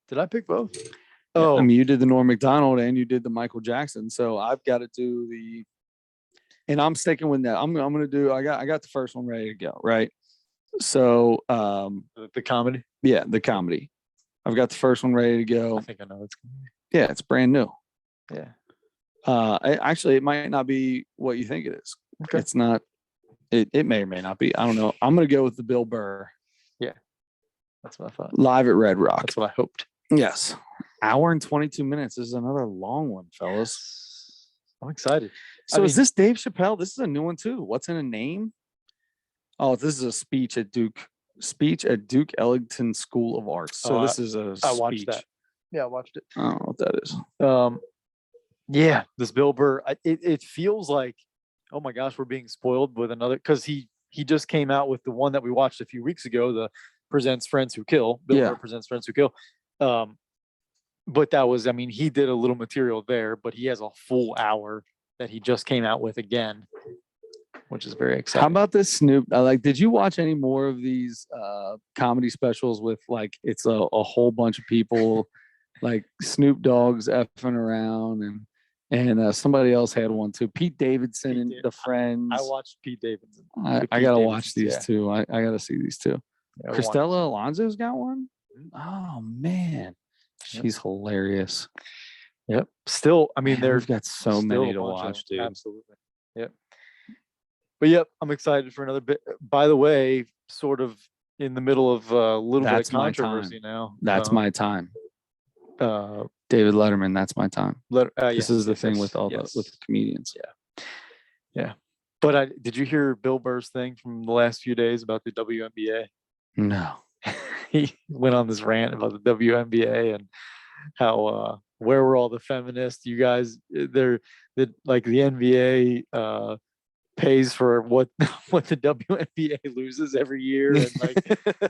Did I pick both? I Oh, mean, you did the Norm Mcdonald and you did the Michael Jackson. So I've got to do and I'm sticking with that. I'm going to do, I got the first one ready to go. Right. So, the comedy. yeah, the comedy. I've got the first one ready to I go. think I know it's gonna Yeah. It's brand new. be. Yeah. Actually, it might not be what you think it is. Okay. It's not. It may or may not be. I don't know. I'm going to go with the Bill Burr That's what I thought. live at Red Rock. That's what I hoped. Yes. Hour and 22 minutes. This is another long one, fellas. I'm excited. So I is mean- this Dave Chappelle? This is a new one too. What's in a name? Oh, this is a speech at Duke Ellington School of Arts. So Oh, this is a I watched speech. that. Yeah, I watched it. I don't know what that is. Yeah, this Bill Burr. It feels like, oh my gosh, we're being spoiled with another because he just came out with the one that we watched a few weeks ago, the Presents Friends Who Kill. Bill Yeah. Burr Presents Friends Who Kill. But that was, I mean, he did a little material there, but he has a full hour that he just came out with again, which is very exciting. How about this Snoop? Did you watch any more of these comedy specials with like it's a whole bunch of people, like Snoop Dogg's effing around and somebody else had one too. Pete Davidson Pete and Dav- the Friends. I watched Pete Davidson. I Pete gotta watch Davidson's, these yeah. two. I gotta see these two. Yeah, I watched- Christella Alonso's got one. Mhm. Oh man, Yep. she's hilarious. Yep. Still, I mean, Man, there's we've got so still many a to bunch of watch, them. dude. Absolutely. Yep. But yep, I'm excited for another bit. By the way, sort of in the middle of a little That's bit of my controversy now. That's my time. uh David Letterman. That's my time. This yes, is the yes, thing yes, with all yes. the comedians. Yeah. But did you hear Bill Burr's thing from the last few days about the WNBA? No. He went on this rant about the WNBA and how where were all the feminists? You guys, like the NBA pays for what the WNBA loses every year, and like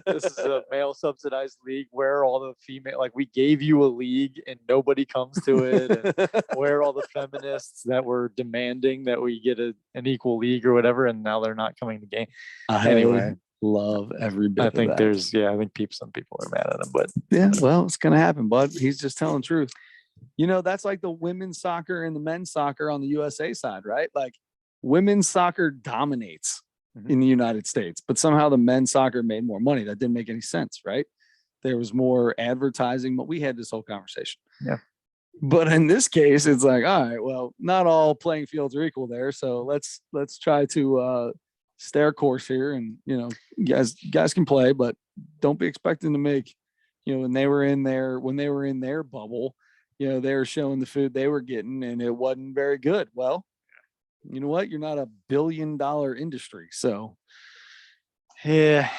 this is a male subsidized league. Where are all the female? Like we gave you a league and nobody comes to it. And where are all the feminists that were demanding that we get an equal league or whatever, and now they're not coming to game. Anyway. love every bit. I think of that. I think some people are mad at him, but Yeah, well, it's gonna happen, bud. He's just telling the truth. You know, that's like the women's soccer and the men's soccer on the USA side, right? Like women's soccer dominates Mhm. in the United States, but somehow the men's soccer made more money. That didn't make any sense, right? There was more advertising, but we had this whole conversation. Yeah. But in this case, it's like, all right, well, not all playing fields are equal there. So let's try to stay our course here, and guys can play, but don't be expecting to make, when they were in their bubble, they were showing the food they were getting, and it wasn't very good. Well, you know what? You're not $1 billion industry, so Yeah.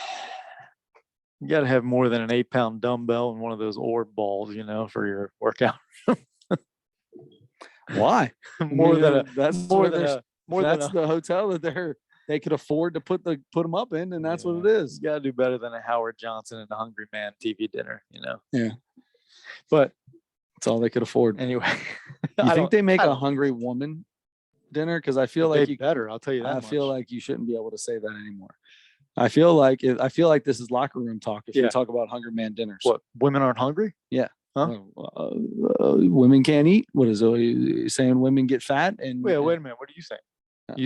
You got to have more than an 8-pound dumbbell and one of those orb balls, for your workout. why? more than a that's more where than there's a more than that's a the hotel that they could afford to put them up in, and that's what it is. You got to do better than a Howard Johnson and a Hungry Man TV dinner, Yeah. But That's all they could afford. anyway, You think they make I a don't hungry woman dinner? Because I feel they like you better. I'll tell you that. I feel much. like you shouldn't be able to say that anymore. I feel like this is locker room talk if we Yeah. talk about Hungry Man dinners. What, women aren't hungry? Yeah. Huh? Women can't eat. What is it? Saying women get fat? And Wait a minute. What are you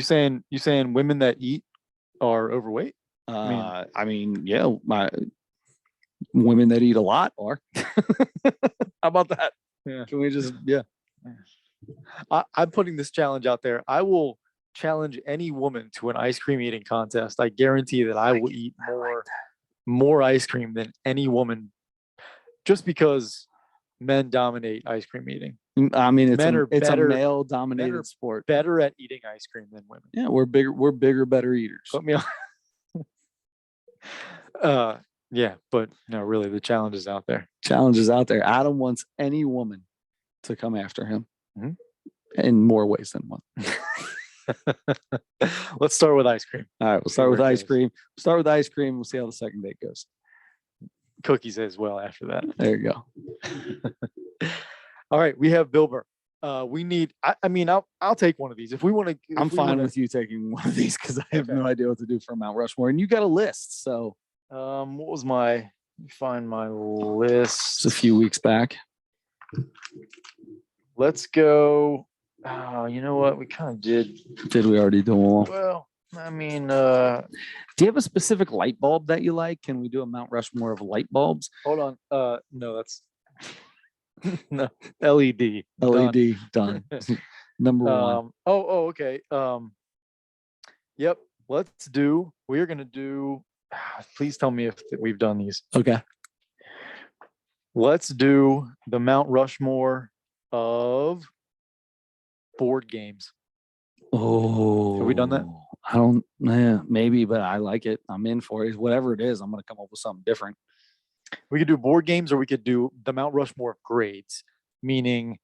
saying? You saying women that eat are overweight? I mean, yeah, my women that eat a lot are. How about that? Yeah. Can we just I'm putting this challenge out there. I will challenge any woman to an ice cream eating contest. I guarantee that I will eat more ice cream than any woman, just because men dominate ice cream eating. I mean, it's Men a are better- male dominated sport. Better at eating ice cream than women. Yeah, we're bigger, better eaters. Put me on. Yeah, but no, really, the challenge is out there. Challenges out there. Adam wants any woman to come after him Mhm. in more ways than one. Let's start with ice cream. All right, we'll start with where it ice goes. cream. Start with ice cream. We'll see how the second date goes. Cookies as well after that. There you go. All right, we have Bill Burr. We need. I mean, I'll take one of these if we want to. I'm fine with you taking one of these because I have Okay. no idea what to do for Mount Rushmore, and you got a list. So What was my? Let me find my list. it's a few weeks back. Let's go. Oh, you know what? We kind of did. Did we already do them all? Well, I mean, Do you have a specific light bulb that you like? Can we do a Mount Rushmore of light bulbs? hold on. No, that's no LED. LED done. Number one. Okay. Yep. Let's do. We're gonna do. Please tell me if we've done these. Okay. Let's do the Mount Rushmore of board games. Oh, Have we done that? I don't. Yeah, maybe, but I like it. I'm in for it. Whatever it is, I'm gonna come up with something different. We could do board games, or we could do the Mount Rushmore of grades, meaning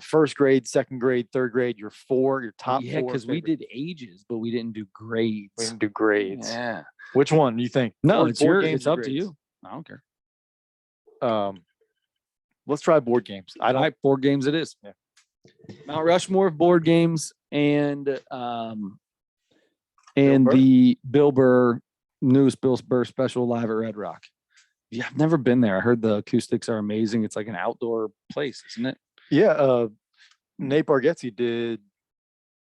first grade, second grade, third grade, your top Yeah, four. because we favorite- did ages, but we didn't do grades. we didn't do grades. Yeah. Which one do you think? No, Board- it's board your. games It's or up to grades? you. I don't care. Let's try board games. I All don't. right, board games. It is. Yeah. Mount Rushmore of board games and Burr? the Bill Burr newest Bill Burr special live at Red Rock. Yeah, I've never been there. I heard the acoustics are amazing. It's like an outdoor place, isn't it? Yeah. Nate Bargatze did.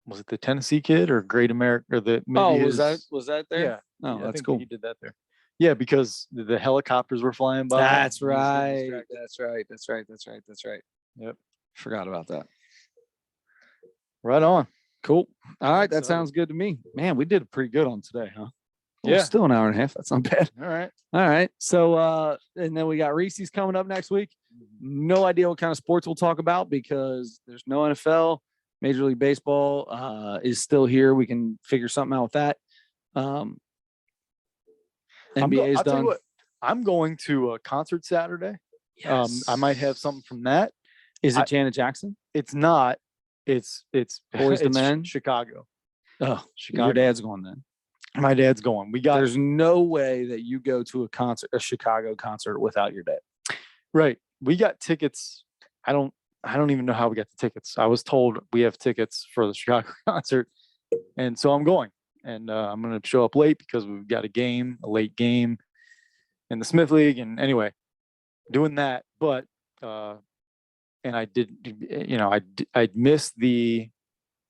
Was it the Tennessee Kid or Great America or the? Maybe was his- that there? Yeah. Oh, I that's think cool. He did that there. Yeah, because the helicopters were flying by. That's and he was getting right. distracted. That's right. Yep. Forgot about that. Right on. Cool. All right, that Excited. sounds good to me. Man, we did pretty good on today, huh? Well, Yeah. still an hour and a half. That's not bad. All right. All right. So and then we got Reese's coming up next week. No idea what kind of sports we'll talk about because there's no NFL. Major League Baseball is still here. We can figure something out with that. NBA's I'll tell you done. what, I'm going to a concert Saturday. I might have something from that. Is it I- Janet Jackson? It's not. It's Boys to it's Men? Chicago. Oh, Chicago. your dad's going then. My dad's going. We got There's no way that you go to a Chicago concert without your dad. right. We got tickets. I don't even know how we got the tickets. I was told we have tickets for the Chicago concert, and so I'm going. And I'm going to show up late because we've got a late game in the Smith League. And anyway, doing that. But and I did, I missed the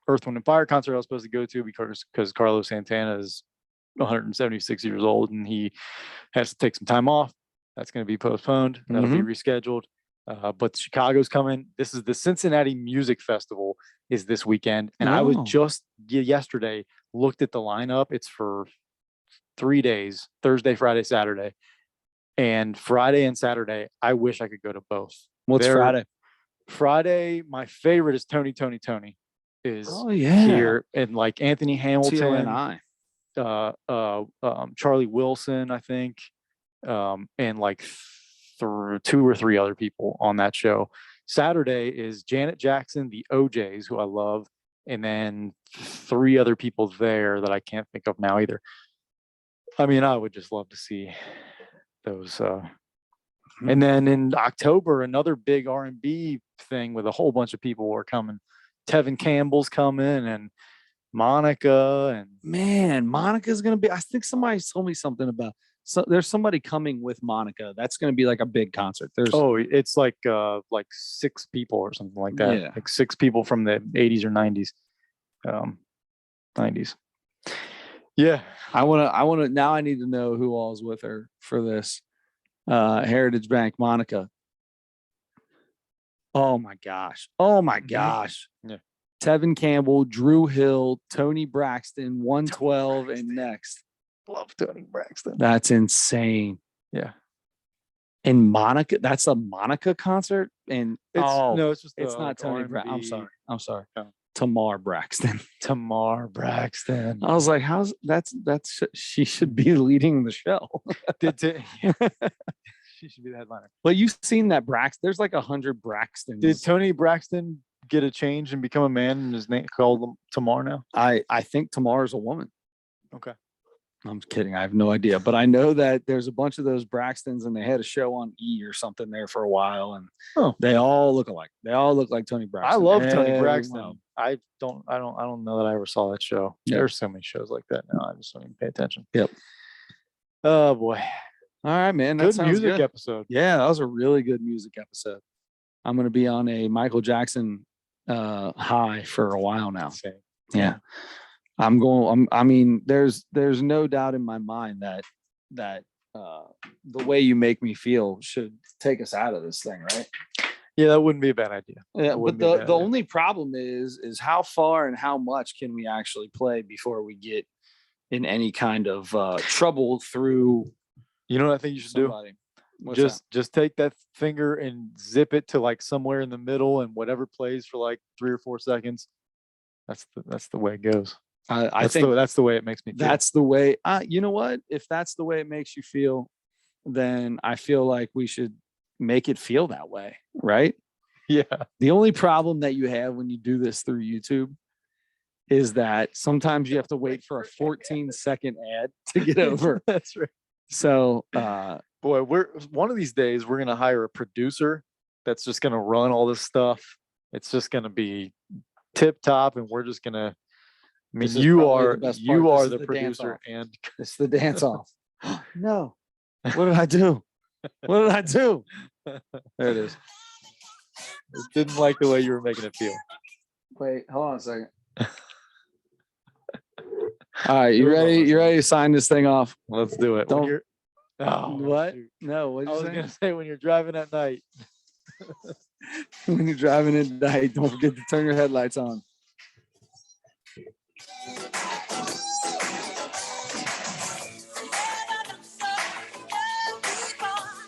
Earth, Wind and Fire concert I was supposed to go to because Carlos Santana is 176 years old and he has to take some time off. That's going to be postponed. That'll be rescheduled. But Chicago's coming. This is the Cincinnati Music Festival is this weekend. And I was Oh. just yesterday looked at the lineup. It's for 3 days, Thursday, Friday, Saturday. And Friday and Saturday, I wish I could go to both. What's They're- Friday? Friday, my favorite is Tony is Oh yeah. here. And like Anthony Hamilton, TLNI. Charlie Wilson, I think, and like 2 or 3 other people on that show. Saturday is Janet Jackson, the OJs, who I love, and then 3 other people there that I can't think of now either. I mean, I would just love to see those. And then in October, another big R&B thing with a whole bunch of people are coming. Tevin Campbell's coming, and Monica, and Man, Monica's gonna be. I think somebody told me something about. So there's somebody coming with Monica. That's gonna be like a big concert. There's it's like 6 people or something like that. Yeah. Like 6 people from the 80s or 90s. 90s. Yeah. I wanna now I need to know who all's with her for this. Heritage Bank, Monica. Oh my gosh. Oh my Mhm. gosh. Yeah. Tevin Campbell, Drew Hill, Tony Braxton, 112, and next. Love Tony Braxton. That's insane. Yeah. And Monica, that's a Monica concert. And It's just it's not like Tony R&B. Braxton. I'm sorry. Oh. Tamar Braxton. Tamar Braxton. I was like, how's that's she should be leading the show. She should be the headliner. But you've seen that Braxton. There's like 100 Braxtons. Did Tony Braxton get a change and become a man and his name called Tamar now? I think Tamar's a woman. Okay. I'm kidding. I have no idea, but I know that there's a bunch of those Braxtons, and they had a show on E or something there for a while, and they all look alike. They all look like Tony Braxton. I love Tony Every Braxton. one of them. I don't know that I ever saw that show. Yeah. There's so many shows like that now. I just don't even pay attention. Yep. Oh boy. All right, man. That Good sounds music good. episode. Yeah, that was a really good music episode. I'm going to be on a Michael Jackson high for a while now. Same. Yeah. I mean, there's no doubt in my mind that the way you make me feel should take us out of this thing, right? Yeah, that wouldn't be a bad idea. Yeah, That but wouldn't be a the bad the idea. only problem is how far and how much can we actually play before we get in any kind of trouble through You know what I think you should do? somebody. What's that? Just take that finger and zip it to like somewhere in the middle, and whatever plays for like 3 or 4 seconds. That's the way it goes. I think that's the way it makes me feel. that's the way. You know what? If that's the way it makes you feel, then I feel like we should make it feel that way, right? yeah. The only problem that you have when you do this through YouTube is that sometimes you have to wait for a 14-second ad to get over. That's right. So Boy, one of these days we're gonna hire a producer that's just gonna run all this stuff. It's just gonna be tip top, and we're just gonna. I mean, This is you probably are the best you part. are This is the the dance producer, off. and it's the dance off. No. What did I do? What did I do? There it is. didn't like the way you were making it feel. Wait, hold on a second. All right, you ready? You ready to sign this thing off? Let's do it. When Don't- you're- Oh, What? shoot. No, what I did was you say? gonna say when you're driving at night. When you're driving at night, don't forget to turn your headlights on.